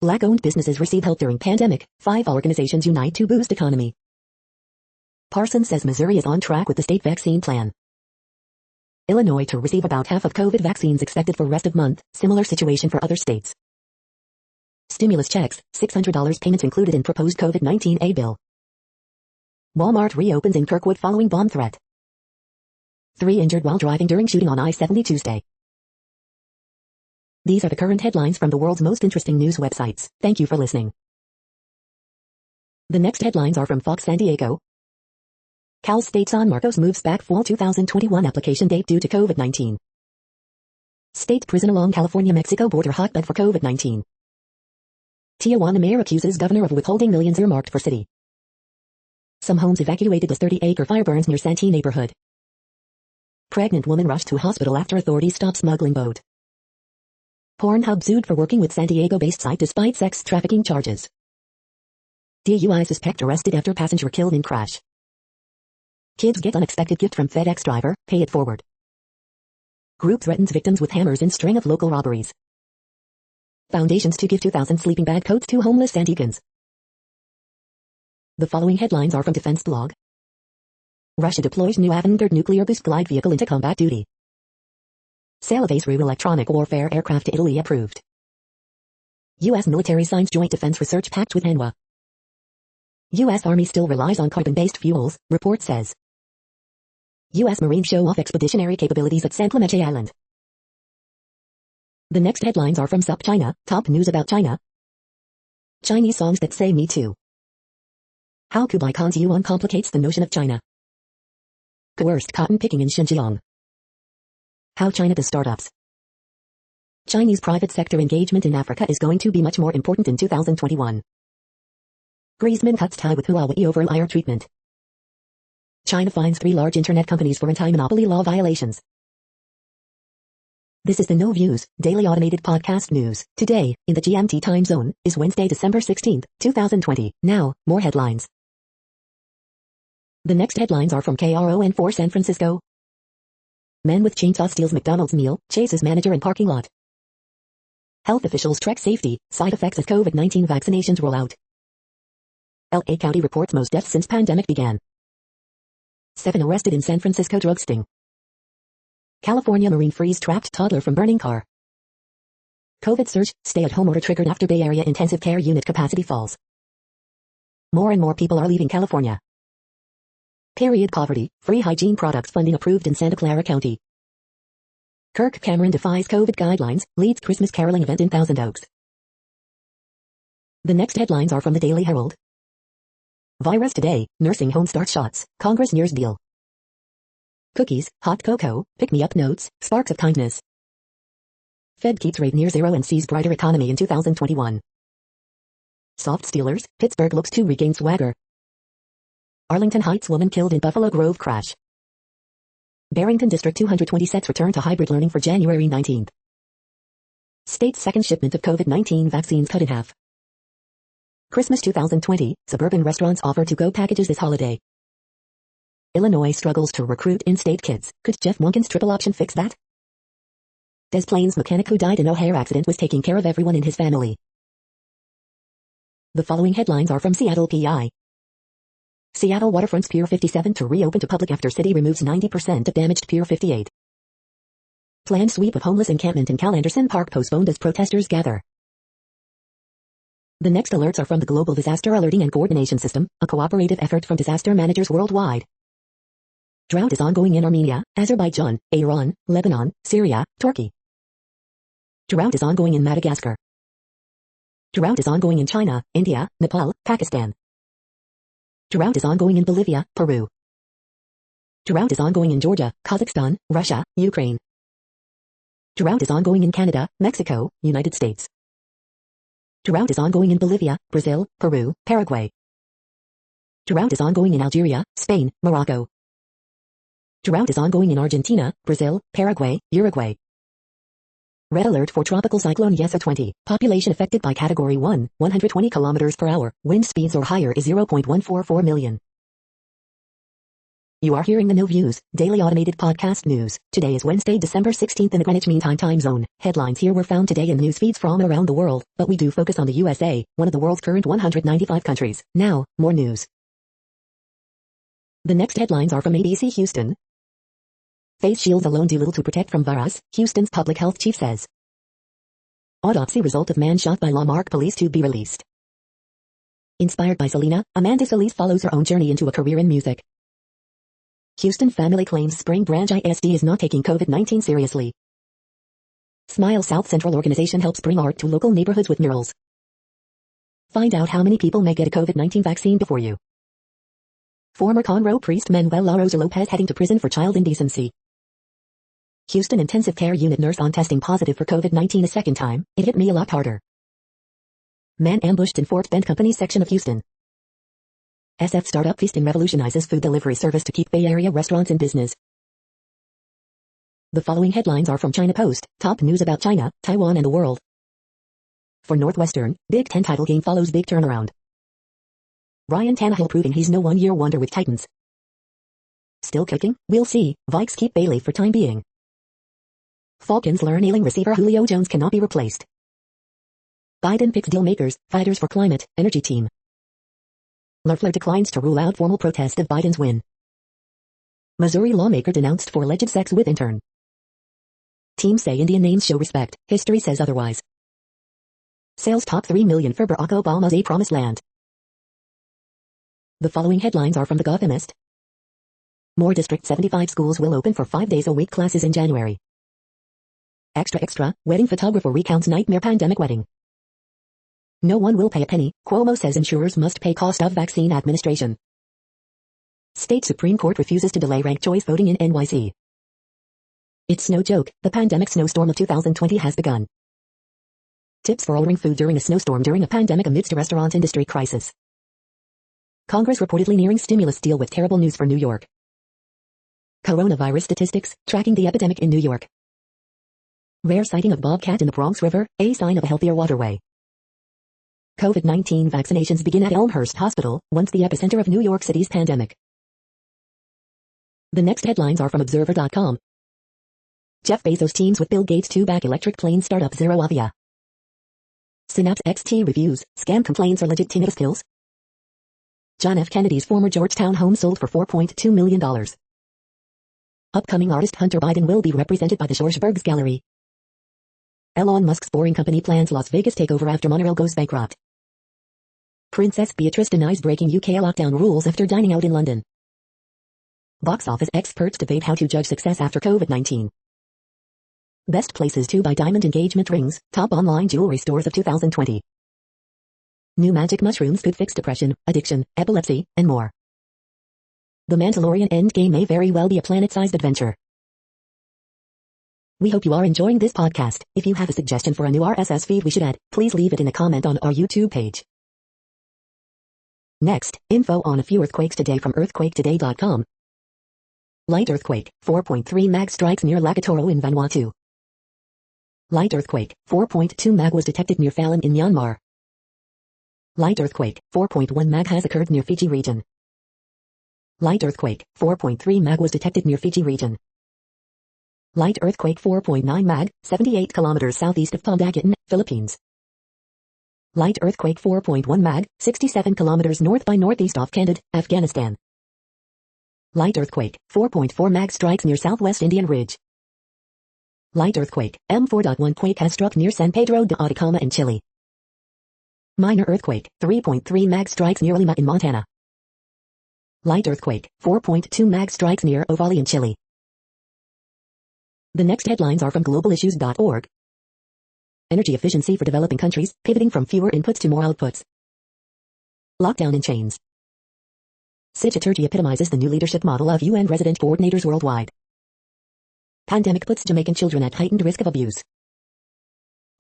Black-owned businesses receive help during pandemic. 5 organizations unite to boost economy. Parsons says Missouri is on track with the state vaccine plan. Illinois to receive about half of COVID vaccines expected for rest of month. Similar situation for other states. Stimulus checks, $600 payments included in proposed COVID-19 aid bill. Walmart reopens in Kirkwood following bomb threat. 3 injured while driving during shooting on I-70 Tuesday. These are the current headlines from the world's most interesting news websites. Thank you for listening. The next headlines are from Fox San Diego. Cal State San Marcos moves back fall 2021 application date due to COVID-19. State prison along California-Mexico border hotbed for COVID-19. Tijuana mayor accuses governor of withholding millions earmarked for city. Some homes evacuated as 30-acre fire burns near Santee neighborhood. Pregnant woman rushed to hospital after authorities stop smuggling boat. Pornhub sued for working with San Diego-based site despite sex trafficking charges. DUI suspect arrested after passenger killed in crash. Kids get unexpected gift from FedEx driver, pay it forward. Group threatens victims with hammers in string of local robberies. Foundations to give 2,000 sleeping bag coats to homeless Santiguans. The following headlines are from Defense Blog. Russia deploys new Avangard nuclear boost glide vehicle into combat duty. Sale of Ace-Ru electronic warfare aircraft to Italy approved. U.S. military signs joint defense research pact with ANWA. U.S. Army still relies on carbon-based fuels, report says. U.S. Marines show off expeditionary capabilities at San Clemente Island. The next headlines are from SupChina, top news about China. Chinese songs that say me too. How Kublai Khan's yuan complicates the notion of China. Coerced cotton picking in Xinjiang. How China does startups. Chinese private sector engagement in Africa is going to be much more important in 2021. Griezmann cuts tie with Huawei over IR treatment. China fines 3 large internet companies for anti-monopoly law violations. This is the No Views, daily automated podcast news. Today, in the GMT time zone, is Wednesday, December 16th, 2020. Now, more headlines. The next headlines are from KRON4 San Francisco. Man with chainsaw steals McDonald's meal, chases manager in parking lot. Health officials track safety, side effects as COVID-19 vaccinations roll out. LA County reports most deaths since pandemic began. 7 arrested in San Francisco drug sting. California Marine frees trapped toddler from burning car. COVID surge, stay-at-home order triggered after Bay Area intensive care unit capacity falls. More and more people are leaving California. Period poverty, free hygiene products funding approved in Santa Clara County. Kirk Cameron defies COVID guidelines, leads Christmas caroling event in Thousand Oaks. The next headlines are from the Daily Herald. Virus today, nursing home starts shots, Congress nears deal. Cookies, hot cocoa, pick-me-up notes, sparks of kindness. Fed keeps rate near zero and sees brighter economy in 2021. Soft Steelers, Pittsburgh looks to regain swagger. Arlington Heights woman killed in Buffalo Grove crash. Barrington District 220 sets return to hybrid learning for January 19th. State's second shipment of COVID-19 vaccines cut in half. Christmas 2020, suburban restaurants offer to-go packages this holiday. Illinois struggles to recruit in-state kids. Could Jeff Monken's triple option fix that? Des Plaines mechanic who died in O'Hare accident was taking care of everyone in his family. The following headlines are from Seattle PI. Seattle waterfront's Pier 57 to reopen to public after city removes 90% of damaged Pier 58. Planned sweep of homeless encampment in Cal Anderson Park postponed as protesters gather. The next alerts are from the Global Disaster Alerting and Coordination System, a cooperative effort from disaster managers worldwide. Drought is ongoing in Armenia, Azerbaijan, Iran, Lebanon, Syria, Turkey. Drought is ongoing in Madagascar. Drought is ongoing in China, India, Nepal, Pakistan. Drought is ongoing in Bolivia, Peru. Drought is ongoing in Georgia, Kazakhstan, Russia, Ukraine. Drought is ongoing in Canada, Mexico, United States. Drought is ongoing in Bolivia, Brazil, Peru, Paraguay. Drought is ongoing in Algeria, Spain, Morocco. Drought is ongoing in Argentina, Brazil, Paraguay, Uruguay. Red alert for tropical cyclone Yesa 20. Population affected by category 1, 120 kilometers per hour. Wind speeds or higher is 0.144 million. You are hearing the No Views, daily automated podcast news. Today is Wednesday, December 16th in the Greenwich Mean Time zone. Headlines here were found today in news feeds from around the world, but we do focus on the USA, one of the world's current 195 countries. Now, more news. The next headlines are from ABC Houston. Face shields alone do little to protect from virus, Houston's public health chief says. Autopsy result of man shot by Lamarck police to be released. Inspired by Selena, Amanda Solis follows her own journey into a career in music. Houston family claims Spring Branch ISD is not taking COVID-19 seriously. Smile South Central organization helps bring art to local neighborhoods with murals. Find out how many people may get a COVID-19 vaccine before you. Former Conroe priest Manuel La Rosa Lopez heading to prison for child indecency. Houston intensive care unit nurse on testing positive for COVID-19 a second time, it hit me a lot harder. Man ambushed in Fort Bend Company section of Houston. SF startup Feasting revolutionizes food delivery service to keep Bay Area restaurants in business. The following headlines are from China Post, top news about China, Taiwan and the world. For Northwestern, Big Ten title game follows big turnaround. Ryan Tannehill proving he's no one-year wonder with Titans. Still kicking? We'll see. Vikes keep Bailey for time being. Falcons learn ailing receiver Julio Jones cannot be replaced. Biden picks dealmakers, fighters for climate, energy team. Loeffler declines to rule out formal protest of Biden's win. Missouri lawmaker denounced for alleged sex with intern. Teams say Indian names show respect, history says otherwise. Sales top 3 million for Barack Obama's A Promised Land. The following headlines are from the Gothamist. More District 75 schools will open for 5 days a week classes in January. Extra, wedding photographer recounts nightmare pandemic wedding. No one will pay a penny, Cuomo says insurers must pay cost of vaccine administration. State Supreme Court refuses to delay ranked choice voting in NYC. It's no joke, the pandemic snowstorm of 2020 has begun. Tips for ordering food during a snowstorm during a pandemic amidst a restaurant industry crisis. Congress reportedly nearing stimulus deal with terrible news for New York. Coronavirus statistics, tracking the epidemic in New York. Rare sighting of bobcat in the Bronx River, a sign of a healthier waterway. COVID-19 vaccinations begin at Elmhurst Hospital, once the epicenter of New York City's pandemic. The next headlines are from Observer.com. Jeff Bezos teams with Bill Gates to back electric plane startup ZeroAvia. Synapse XT reviews, scam complaints are legit tinnitus pills. John F. Kennedy's former Georgetown home sold for $4.2 million. Upcoming artist Hunter Biden will be represented by the Schwarzbergs Gallery. Elon Musk's Boring Company plans Las Vegas takeover after monorail goes bankrupt. Princess Beatrice denies breaking UK lockdown rules after dining out in London. Box office experts debate how to judge success after COVID-19. Best places to buy diamond engagement rings, top online jewelry stores of 2020. New magic mushrooms could fix depression, addiction, epilepsy, and more. The Mandalorian Endgame may very well be a planet-sized adventure. We hope you are enjoying this podcast. If you have a suggestion for a new RSS feed we should add, please leave it in a comment on our YouTube page. Next, info on a few earthquakes today from earthquaketoday.com. Light earthquake, 4.3 mag strikes near Lakatoro in Vanuatu. Light earthquake, 4.2 mag was detected near Fallon in Myanmar. Light earthquake, 4.1 mag has occurred near Fiji region. Light earthquake, 4.3 mag was detected near Fiji region. Light earthquake 4.9 mag, 78 kilometers southeast of Pamdagutan, Philippines. Light earthquake 4.1 mag, 67 kilometers north by northeast of Candid, Afghanistan. Light earthquake 4.4 mag strikes near southwest Indian Ridge. Light earthquake M4.1 quake has struck near San Pedro de Atacama in Chile. Minor earthquake 3.3 mag strikes near Lima in Montana. Light earthquake 4.2 mag strikes near Ovalle in Chile. The next headlines are from globalissues.org. Energy efficiency for developing countries, pivoting from fewer inputs to more outputs. Lockdown in chains. Cittaturgi epitomizes the new leadership model of UN resident coordinators worldwide. Pandemic puts Jamaican children at heightened risk of abuse.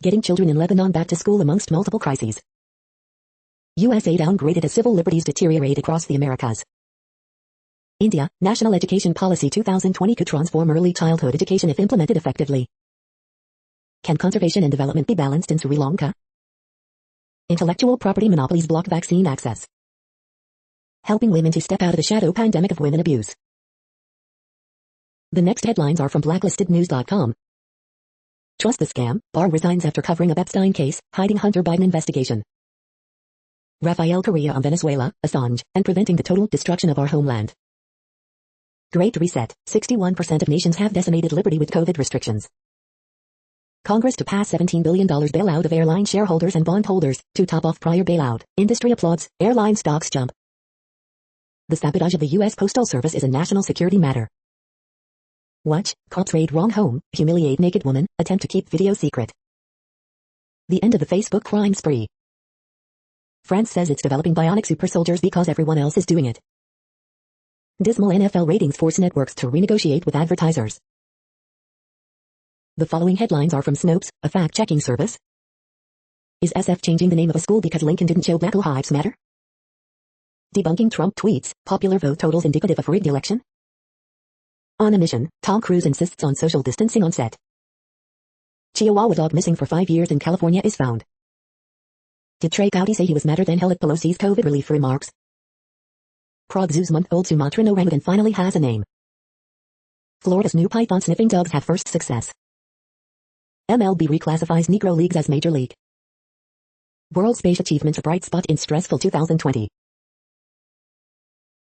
Getting children in Lebanon back to school amongst multiple crises. USA downgraded as civil liberties deteriorate across the Americas. India, National Education Policy 2020 could transform early childhood education if implemented effectively. Can conservation and development be balanced in Sri Lanka? Intellectual property monopolies block vaccine access. Helping women to step out of the shadow pandemic of women abuse. The next headlines are from blacklistednews.com. Trust the scam, Barr resigns after covering up Epstein case, hiding Hunter Biden investigation. Rafael Correa on Venezuela, Assange, and preventing the total destruction of our homeland. Great Reset, 61% of nations have decimated liberty with COVID restrictions. Congress to pass $17 billion bailout of airline shareholders and bondholders, to top off prior bailout. Industry applauds, airline stocks jump. The sabotage of the U.S. Postal Service is a national security matter. Watch, cops raid wrong home, humiliate naked woman, attempt to keep video secret. The end of the Facebook crime spree. France says it's developing bionic super soldiers because everyone else is doing it. Dismal NFL ratings force networks to renegotiate with advertisers. The following headlines are from Snopes, a fact-checking service. Is SF changing the name of a school because Lincoln didn't show Black Lives Matter? Debunking Trump tweets, popular vote totals indicative of rigged election? On a mission, Tom Cruise insists on social distancing on set. Chihuahua dog missing for 5 years in California is found. Did Trey Gowdy say he was madder than hell at Pelosi's COVID relief remarks? Prague Zoo's month-old Sumatran orangutan finally has a name. Florida's new python-sniffing dogs have first success. MLB reclassifies Negro Leagues as Major League. World Space Achievements a bright spot in stressful 2020.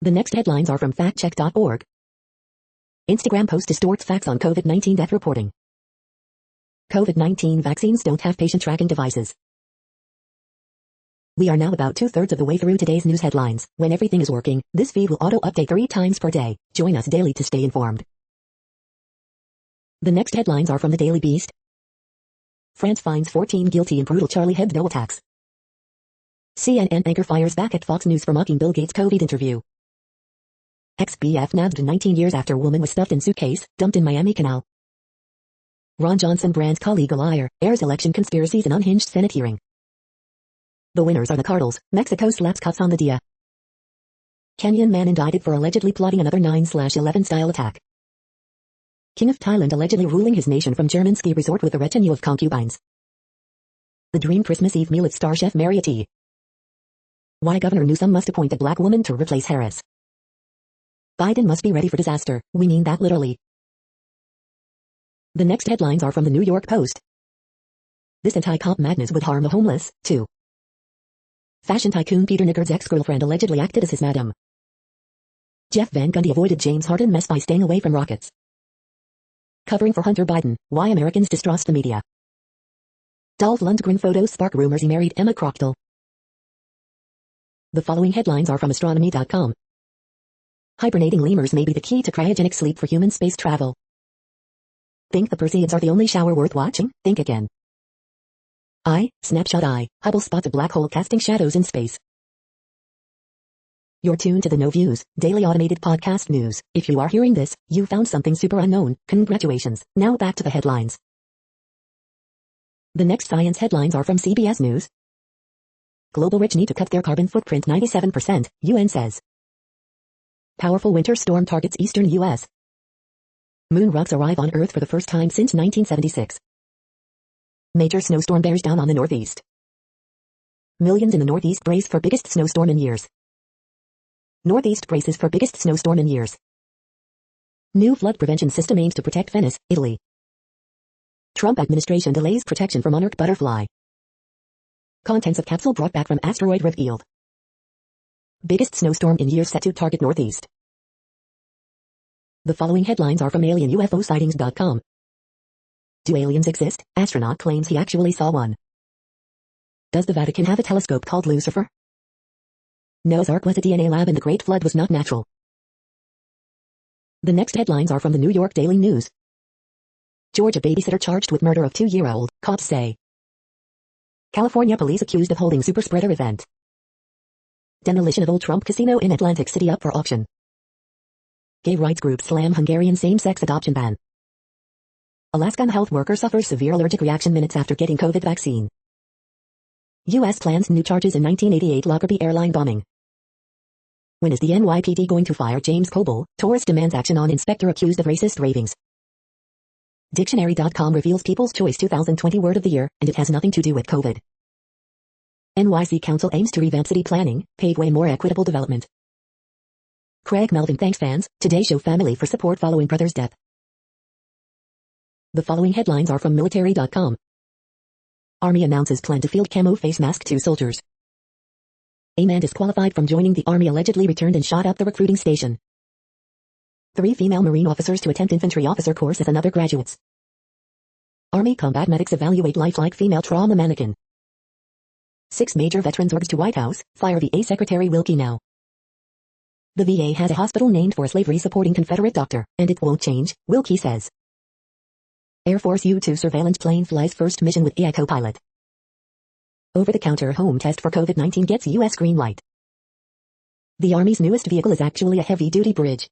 The next headlines are from factcheck.org. Instagram post distorts facts on COVID-19 death reporting. COVID-19 vaccines don't have patient tracking devices. We are now about 2/3 of the way through today's news headlines. When everything is working, this feed will auto-update 3 times per day. Join us daily to stay informed. The next headlines are from the Daily Beast. France finds 14 guilty in brutal Charlie Hebdo attacks. CNN anchor fires back at Fox News for mocking Bill Gates' COVID interview. XBF nabbed 19 years after woman was stuffed in suitcase, dumped in Miami Canal. Ron Johnson brands colleague a liar, airs election conspiracies in unhinged Senate hearing. The winners are the Cardinals, Mexico slaps cuffs on the Dia. Kenyan man indicted for allegedly plotting another 9/11 style attack. King of Thailand allegedly ruling his nation from German ski resort with a retinue of concubines. The dream Christmas Eve meal at star chef Marriott. Why Governor Newsom must appoint a black woman to replace Harris. Biden must be ready for disaster, we mean that literally. The next headlines are from the New York Post. This anti-cop madness would harm the homeless, too. Fashion tycoon Peter Niggard's ex-girlfriend allegedly acted as his madam. Jeff Van Gundy avoided James Harden mess by staying away from rockets. Covering for Hunter Biden, why Americans distrust the media. Dolph Lundgren photos spark rumors he married Emma Krochtel. The following headlines are from astronomy.com. Hibernating lemurs may be the key to cryogenic sleep for human space travel. Think the Perseids are the only shower worth watching? Think again. Snapshot Hubble spots a black hole casting shadows in space. You're tuned to the No Views, daily automated podcast news. If you are hearing this, you found something super unknown. Congratulations. Now back to the headlines. The next science headlines are from CBS News. Global rich need to cut their carbon footprint 97%, UN says. Powerful winter storm targets eastern U.S. Moon rocks arrive on Earth for the first time since 1976. Major snowstorm bears down on the Northeast. Millions in the Northeast brace for biggest snowstorm in years. Northeast braces for biggest snowstorm in years. New flood prevention system aims to protect Venice, Italy. Trump administration delays protection for monarch butterfly. Contents of capsule brought back from asteroid revealed. Biggest snowstorm in years set to target Northeast. The following headlines are from alienUFOsightings.com. Do aliens exist? Astronaut claims he actually saw one. Does the Vatican have a telescope called Lucifer? Noah's Ark was a DNA lab and the Great Flood was not natural. The next headlines are from the New York Daily News. Georgia babysitter charged with murder of 2-year-old, cops say. California police accused of holding superspreader event. Demolition of old Trump casino in Atlantic City up for auction. Gay rights group slam Hungarian same-sex adoption ban. Alaskan health worker suffers severe allergic reaction minutes after getting COVID vaccine. U.S. plans new charges in 1988 Lockerbie airline bombing. When is the NYPD going to fire James Coble? Tourist demands action on inspector accused of racist ravings. Dictionary.com reveals People's Choice 2020 word of the year, and it has nothing to do with COVID. NYC Council aims to revamp city planning, pave way more equitable development. Craig Melvin thanks fans, Today Show family for support following brother's death. The following headlines are from military.com. Army announces plan to field camo face mask to soldiers. A man disqualified from joining the Army allegedly returned and shot up the recruiting station. 3 female Marine officers to attempt infantry officer course as another graduates. Army combat medics evaluate lifelike female trauma mannequin. 6 major veterans orgs to White House, fire VA Secretary Wilkie now. The VA has a hospital named for a slavery-supporting Confederate doctor, and it won't change, Wilkie says. Air Force U-2 surveillance plane flies first mission with AI co-pilot. Over-the-counter home test for COVID-19 gets U.S. green light. The Army's newest vehicle is actually a heavy-duty bridge.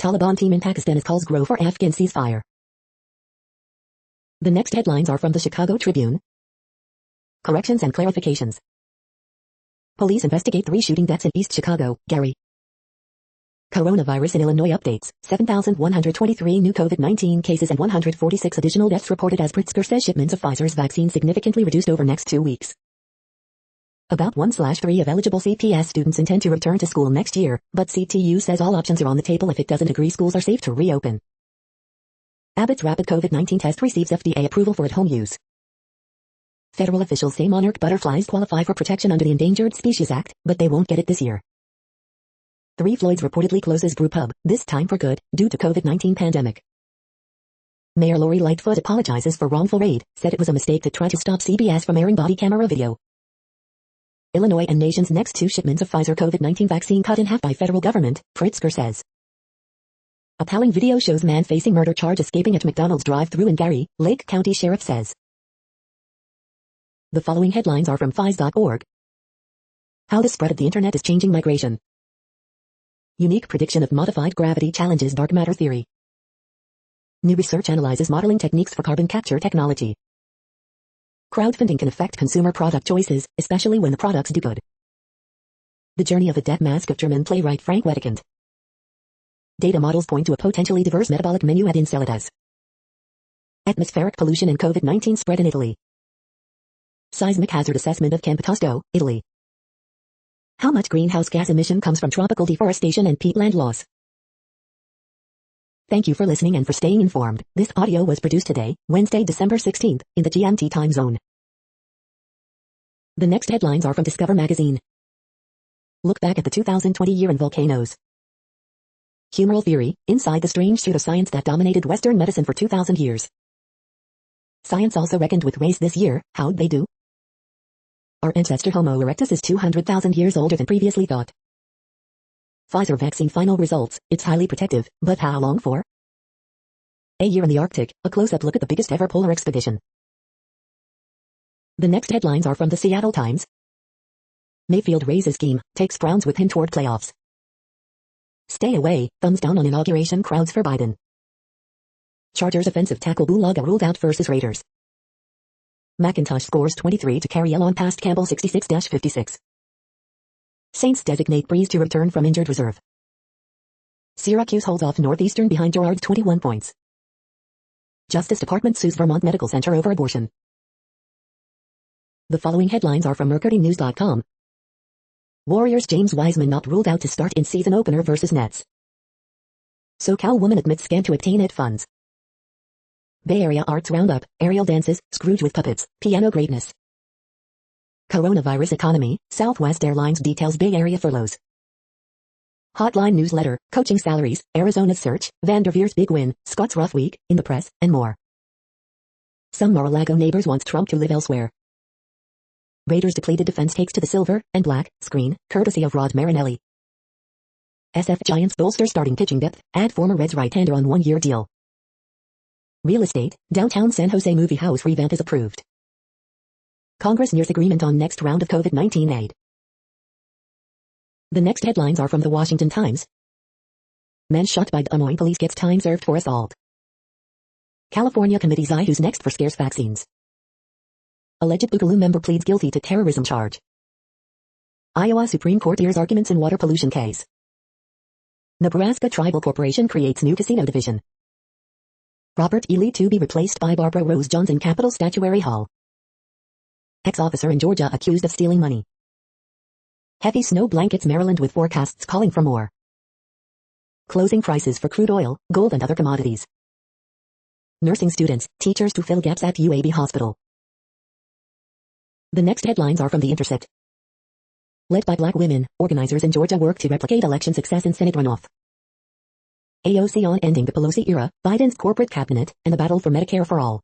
Taliban team in Pakistan calls grow for Afghan ceasefire. The next headlines are from the Chicago Tribune. Corrections and clarifications. Police investigate 3 shooting deaths in East Chicago, Gary. Coronavirus in Illinois updates, 7,123 new COVID-19 cases and 146 additional deaths reported as Pritzker says shipments of Pfizer's vaccine significantly reduced over next 2 weeks. About 1/3 of eligible CPS students intend to return to school next year, but CTU says all options are on the table if it doesn't agree schools are safe to reopen. Abbott's rapid COVID-19 test receives FDA approval for at-home use. Federal officials say monarch butterflies qualify for protection under the Endangered Species Act, but they won't get it this year. 3 Floyds reportedly closes brew pub, this time for good, due to COVID-19 pandemic. Mayor Lori Lightfoot apologizes for wrongful raid, said it was a mistake to try to stop CBS from airing body camera video. Illinois and nation's next 2 shipments of Pfizer COVID-19 vaccine cut in half by federal government, Pritzker says. Appalling video shows man facing murder charge escaping at McDonald's drive-thru in Gary, Lake County Sheriff says. The following headlines are from FIS.org. How the spread of the internet is changing migration. Unique prediction of modified gravity challenges dark matter theory. New research analyzes modeling techniques for carbon capture technology. Crowdfunding can affect consumer product choices, especially when the products do good. The journey of the death mask of German playwright Frank Wedekind. Data models point to a potentially diverse metabolic menu at Enceladus. Atmospheric pollution and COVID-19 spread in Italy. Seismic hazard assessment of Campotosto, Italy. How much greenhouse gas emission comes from tropical deforestation and peatland loss? Thank you for listening and for staying informed. This audio was produced today, Wednesday, December 16th, in the GMT time zone. The next headlines are from Discover magazine. Look back at the 2020 year in volcanoes. Humoral theory, inside the strange pseudoscience that dominated Western medicine for 2,000 years. Science also reckoned with race this year, how'd they do? Our ancestor Homo erectus is 200,000 years older than previously thought. Pfizer vaccine final results, it's highly protective, but how long for? A year in the Arctic, a close-up look at the biggest ever polar expedition. The next headlines are from the Seattle Times. Mayfield raises scheme, takes Browns with him toward playoffs. Stay away, thumbs down on inauguration crowds for Biden. Chargers offensive tackle Bulaga ruled out versus Raiders. McIntosh scores 23 to carry Elon past Campbell 66-56. Saints designate Breeze to return from injured reserve. Syracuse holds off Northeastern behind Girard's 21 points. Justice Department sues Vermont Medical Center over abortion. The following headlines are from MercuryNews.com. Warriors James Wiseman not ruled out to start in season opener versus Nets. SoCal woman admits scam to obtain ed funds. Bay Area Arts Roundup, aerial dances, Scrooge with puppets, piano greatness. Coronavirus economy, Southwest Airlines details Bay Area furloughs. Hotline newsletter, coaching salaries, Arizona's search, Vanderveer's big win, Scott's rough week, in the press, and more. Some Mar-a-Lago neighbors want Trump to live elsewhere. Raiders depleted defense takes to the silver and black screen, courtesy of Rod Marinelli. SF Giants bolster starting pitching depth, add former Reds right-hander on one-year deal. Real estate, downtown San Jose movie house revamp is approved. Congress nears agreement on next round of COVID-19 aid. The next headlines are from the Washington Times. Man shot by Des Moines police gets time served for assault. California committee's eye who's next for scarce vaccines. Alleged Boogaloo member pleads guilty to terrorism charge. Iowa Supreme Court hears arguments in water pollution case. Nebraska Tribal Corporation creates new casino division. Robert E. Lee to be replaced by Barbara Rose Johns in Capitol Statuary Hall. Ex-officer in Georgia accused of stealing money. Heavy snow blankets Maryland with forecasts calling for more. Closing prices for crude oil, gold and other commodities. Nursing students, teachers to fill gaps at UAB Hospital. The next headlines are from The Intercept. Led by black women, organizers in Georgia work to replicate election success in Senate runoff. AOC on ending the Pelosi era, Biden's corporate cabinet, and the battle for Medicare for all.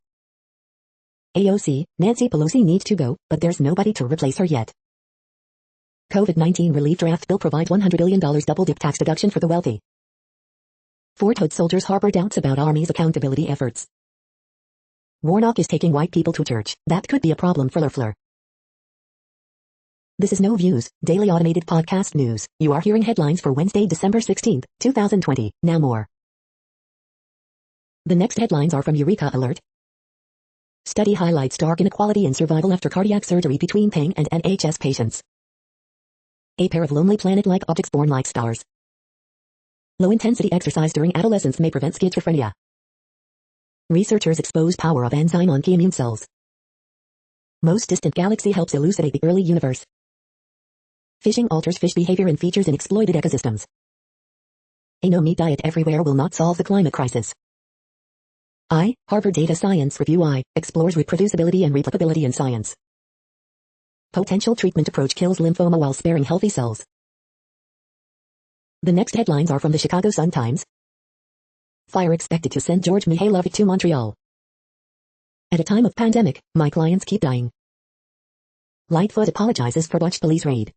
AOC, Nancy Pelosi needs to go, but there's nobody to replace her yet. COVID-19 relief draft bill provides $100 billion double-dip tax deduction for the wealthy. Fort Hood soldiers harbor doubts about Army's accountability efforts. Warnock is taking white people to church. That could be a problem for Loeffler. This is No Views, daily automated podcast news. You are hearing headlines for Wednesday, December 16, 2020. Now more. The next headlines are from Eureka Alert. Study highlights stark inequality in survival after cardiac surgery between Ping and NHS patients. A pair of Lonely Planet-like objects born like stars. Low-intensity exercise during adolescence may prevent schizophrenia. Researchers expose power of enzyme on key immune cells. Most distant galaxy helps elucidate the early universe. Fishing alters fish behavior and features in exploited ecosystems. A no-meat diet everywhere will not solve the climate crisis. Harvard Data Science Review explores reproducibility and replicability in science. Potential treatment approach kills lymphoma while sparing healthy cells. The next headlines are from the Chicago Sun-Times. Fire expected to send George Mihailovic to Montreal. At a time of pandemic, my clients keep dying. Lightfoot apologizes for botched police raid.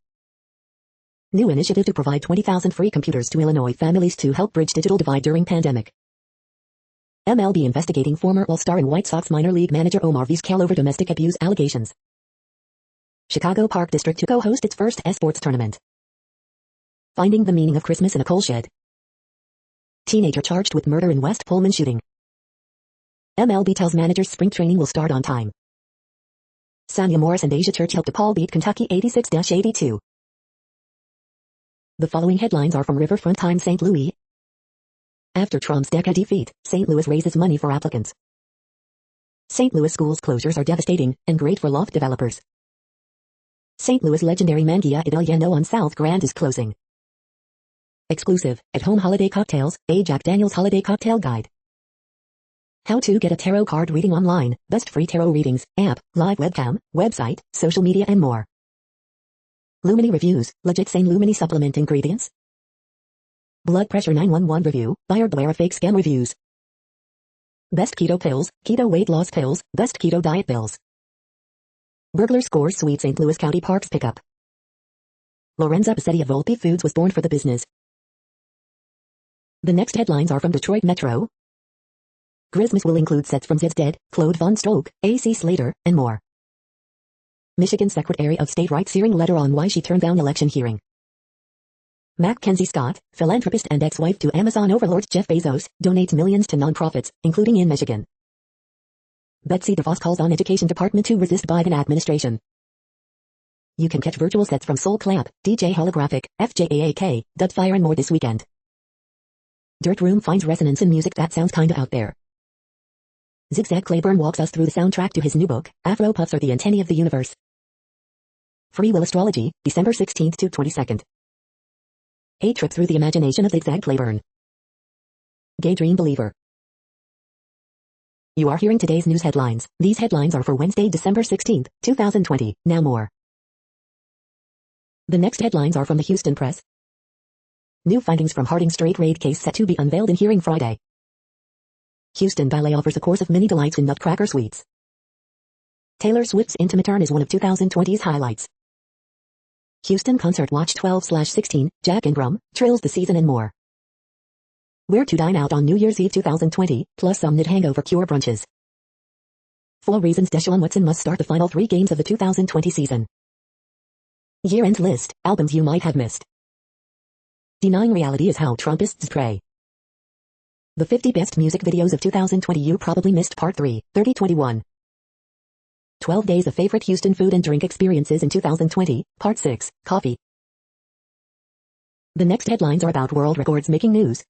New initiative to provide 20,000 free computers to Illinois families to help bridge digital divide during pandemic. MLB investigating former All-Star and White Sox minor league manager Omar Vizquel over domestic abuse allegations. Chicago Park District to co-host its first esports tournament. Finding the meaning of Christmas in a coal shed. Teenager charged with murder in West Pullman shooting. MLB tells managers spring training will start on time. Sanya Morris and Asia Church helped DePaul beat Kentucky 86-82. The following headlines are from Riverfront Times St. Louis. After Trump's DECA defeat, St. Louis raises money for applicants. St. Louis schools closures are devastating and great for loft developers. St. Louis legendary Mangia Italiano on South Grand is closing. Exclusive, at-home holiday cocktails, a Jack Daniel's Holiday Cocktail Guide. How to get a tarot card reading online, best free tarot readings, app, live webcam, website, social media and more. Lumini reviews, legit sane Lumini supplement ingredients. Blood pressure 911 review, buyer beware of fake scam reviews. Best keto pills, keto weight loss pills, best keto diet pills. Burglar scores Sweet St. Louis County Parks pickup. Lorenza Bassetti of Volpe Foods was born for the business. The next headlines are from Detroit Metro. Christmas will include sets from Zed's Dead, Claude Von Stroke, A.C. Slater, and more. Michigan Secretary of State writes searing letter on why she turned down election hearing. Mackenzie Scott, philanthropist and ex-wife to Amazon overlord Jeff Bezos, donates millions to nonprofits, including in Michigan. Betsy DeVos calls on Education Department to resist Biden administration. You can catch virtual sets from Soul Clap, DJ Holographic, FJAAK, Dudfire and more this weekend. Dirt Room finds resonance in music that sounds kinda out there. Zigzag Claiborne walks us through the soundtrack to his new book, Afro Puffs Are the Antennae of the Universe. Free Will Astrology, December 16th to 22nd. A trip through the imagination of Zigzag Claiborne. Gay Dream Believer. You are hearing today's news headlines. These headlines are for Wednesday, December 16, 2020. Now more. The next headlines are from the Houston Press. New findings from Harding straight raid case set to be unveiled in hearing Friday. Houston Ballet offers a course of mini delights in Nutcracker Suites. Taylor Swift's intimate turn is one of 2020's highlights. Houston Concert Watch 12/16, Jack Ingram, Trills the Season and more. Where to dine out on New Year's Eve 2020, plus some hangover cure brunches. 4 reasons Deshaun Watson must start the final 3 games of the 2020 season. Year-end list, albums you might have missed. Denying reality is how Trumpists pray. The 50 best music videos of 2020 you probably missed part 3, 3021. 12 days of favorite Houston food and drink experiences in 2020, part 6, coffee. The next headlines are about world records making news.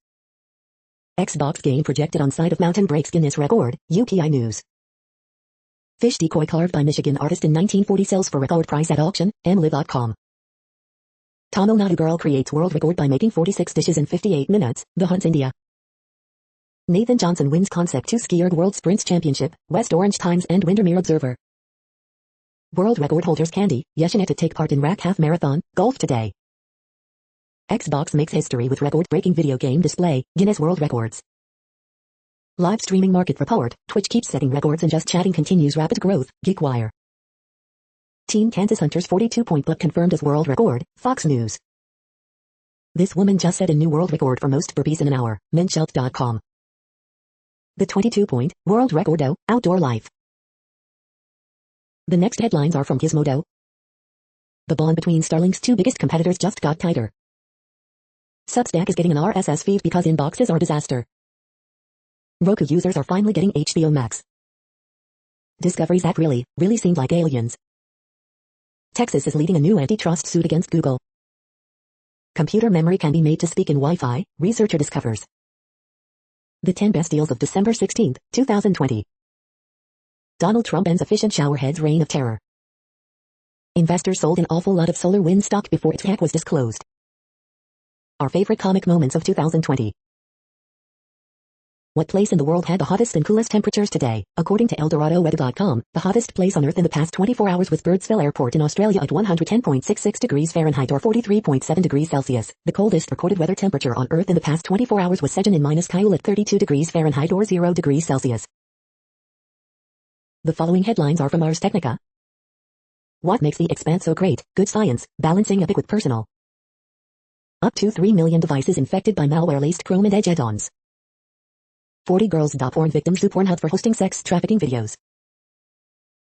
Xbox game projected on side of mountain breaks Guinness record, UPI News. Fish decoy carved by Michigan artist in 1940 sells for record price at auction, mlive.com. Tamil Nadu girl creates world record by making 46 dishes in 58 minutes, The Hunts India. Nathan Johnson wins Concept 2 Skier World Sprints Championship, West Orange Times and Windermere Observer. World record holders Candy, Yeshinet to take part in RAC Half Marathon, Golf Today. Xbox makes history with record-breaking video game display, Guinness World Records. Live streaming market report, Twitch keeps setting records and just chatting continues rapid growth, GeekWire. Teen Kansas Hunter's 42-point putt confirmed as world record, Fox News. This woman just set a new world record for most burpees in an hour, Menshelt.com. The 22-point, world record outdoor life. The next headlines are from Gizmodo. The bond between Starlink's 2 biggest competitors just got tighter. Substack is getting an RSS feed because inboxes are a disaster. Roku users are finally getting HBO Max. Discoveries that really seemed like aliens. Texas is leading a new antitrust suit against Google. Computer memory can be made to speak in Wi-Fi, researcher discovers. The 10 best deals of December 16, 2020. Donald Trump ends efficient showerhead's reign of terror. Investors sold an awful lot of SolarWinds stock before its hack was disclosed. Our favorite comic moments of 2020. What place in the world had the hottest and coolest temperatures today? According to ElDoradoWeather.com, the hottest place on Earth in the past 24 hours was Birdsville Airport in Australia at 110.66 degrees Fahrenheit or 43.7 degrees Celsius. The coldest recorded weather temperature on Earth in the past 24 hours was Sejong in -Kyle at 32 degrees Fahrenheit or 0 degrees Celsius. The following headlines are from Ars Technica. What makes the Expanse so great? Good science, balancing epic with personal. Up to 3 million devices infected by malware-laced Chrome and Edge add-ons. 40 girls porn victims sue Pornhub for hosting sex trafficking videos.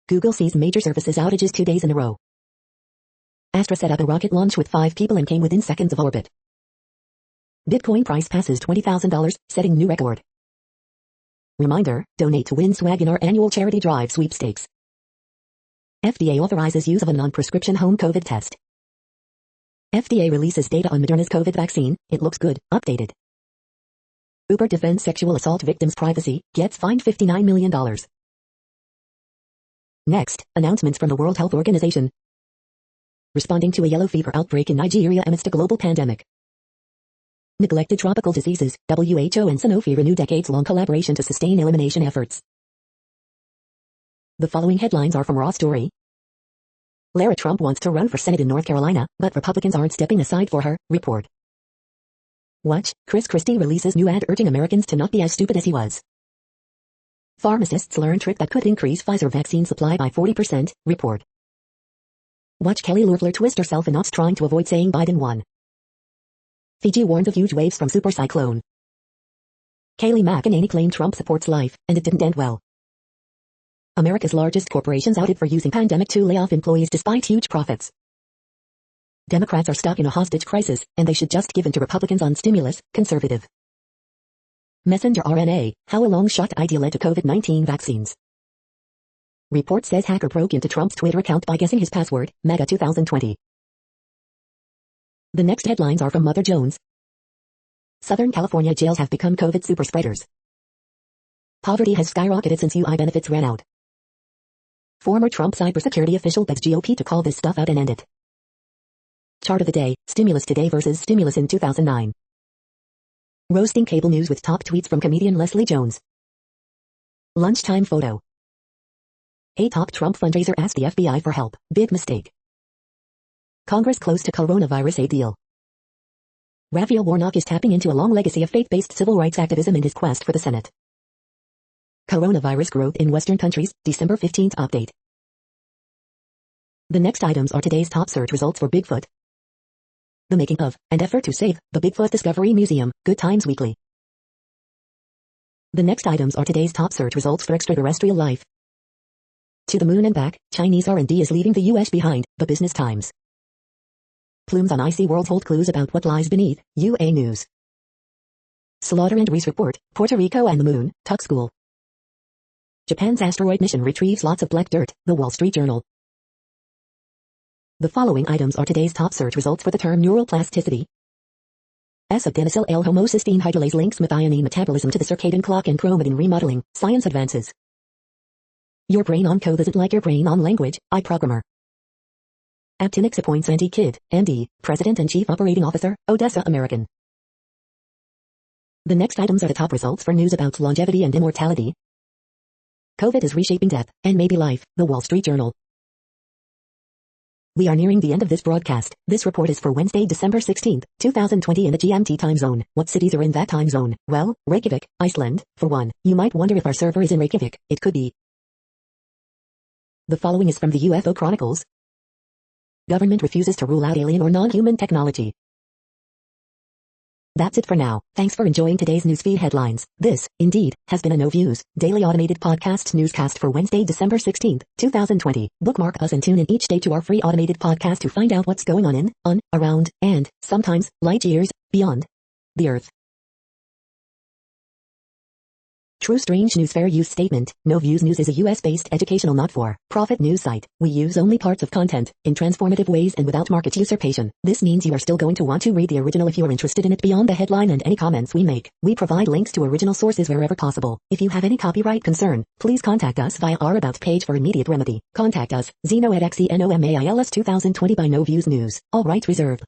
Google sees major services outages 2 days in a row. Astra set up a rocket launch with 5 people and came within seconds of orbit. Bitcoin price passes $20,000, setting new record. Reminder, donate to win swag in our annual charity drive sweepstakes. FDA authorizes use of a non-prescription home COVID test. FDA releases data on Moderna's COVID vaccine, it looks good, updated. Uber defends sexual assault victims' privacy, gets fined $59 million. Next, announcements from the World Health Organization. Responding to a yellow fever outbreak in Nigeria amidst a global pandemic. Neglected tropical diseases, WHO and Sanofi renew decades-long collaboration to sustain elimination efforts. The following headlines are from Raw Story. Lara Trump wants to run for Senate in North Carolina, but Republicans aren't stepping aside for her, report. Watch, Chris Christie releases new ad urging Americans to not be as stupid as he was. Pharmacists learn trick that could increase Pfizer vaccine supply by 40%, report. Watch Kelly Loeffler twist herself in knots trying to avoid saying Biden won. Fiji warns of huge waves from super cyclone. Kayleigh McEnany claimed Trump supports life, and it didn't end well. America's largest corporations outed for using pandemic to lay off employees despite huge profits. Democrats are stuck in a hostage crisis, and they should just give in to Republicans on stimulus, conservative. Messenger RNA, how a long shot idea led to COVID-19 vaccines. Report says hacker broke into Trump's Twitter account by guessing his password, MAGA 2020. The next headlines are from Mother Jones. Southern California jails have become COVID super spreaders. Poverty has skyrocketed since UI benefits ran out. Former Trump cybersecurity official begs GOP to call this stuff out and end it. Chart of the day, stimulus today versus stimulus in 2009. Roasting cable news with top tweets from comedian Leslie Jones. Lunchtime photo. A top Trump fundraiser asked the FBI for help. Big mistake. Congress close to coronavirus aid deal. Raphael Warnock is tapping into a long legacy of faith-based civil rights activism in his quest for the Senate. Coronavirus growth in Western countries, December 15th update. The next items are today's top search results for Bigfoot. The making of, and effort to save, the Bigfoot Discovery Museum, Good Times Weekly. The next items are today's top search results for extraterrestrial life. To the moon and back, Chinese R&D is leaving the US behind, the Business Times. Plumes on icy world hold clues about what lies beneath, UA News. Slaughter and Reese report, Puerto Rico and the moon, Tuck School. Japan's asteroid mission retrieves lots of black dirt, The Wall Street Journal. The following items are today's top search results for the term neuroplasticity. S-adenylyl L-homocysteine hydrolase links methionine metabolism to the circadian clock and chromatin remodeling, science advances. Your brain on code isn't like your brain on language, iProgrammer. Aptinix appoints Andy Kidd, MD, President and Chief Operating Officer, Odessa American. The next items are the top results for news about longevity and immortality. COVID is reshaping death, and maybe life, The Wall Street Journal. We are nearing the end of this broadcast. This report is for Wednesday, December 16th, 2020 in the GMT time zone. What cities are in that time zone? Well, Reykjavik, Iceland, for one. You might wonder if our server is in Reykjavik. It could be. The following is from the UFO Chronicles. Government refuses to rule out alien or non-human technology. That's it for now. Thanks for enjoying today's newsfeed headlines. This, indeed, has been a No Views, daily automated podcast newscast for Wednesday, December 16th, 2020. Bookmark us and tune in each day to our free automated podcast to find out what's going on, around, and, sometimes, light years, beyond the Earth. True Strange News Fair Use Statement. No Views News is a US-based educational not-for-profit news site. We use only parts of content, in transformative ways and without market usurpation. This means you are still going to want to read the original if you are interested in it beyond the headline and any comments we make. We provide links to original sources wherever possible. If you have any copyright concern, please contact us via our About page for immediate remedy. Contact us, Zeno at XENOMAILS 2020 by No Views News. All rights reserved.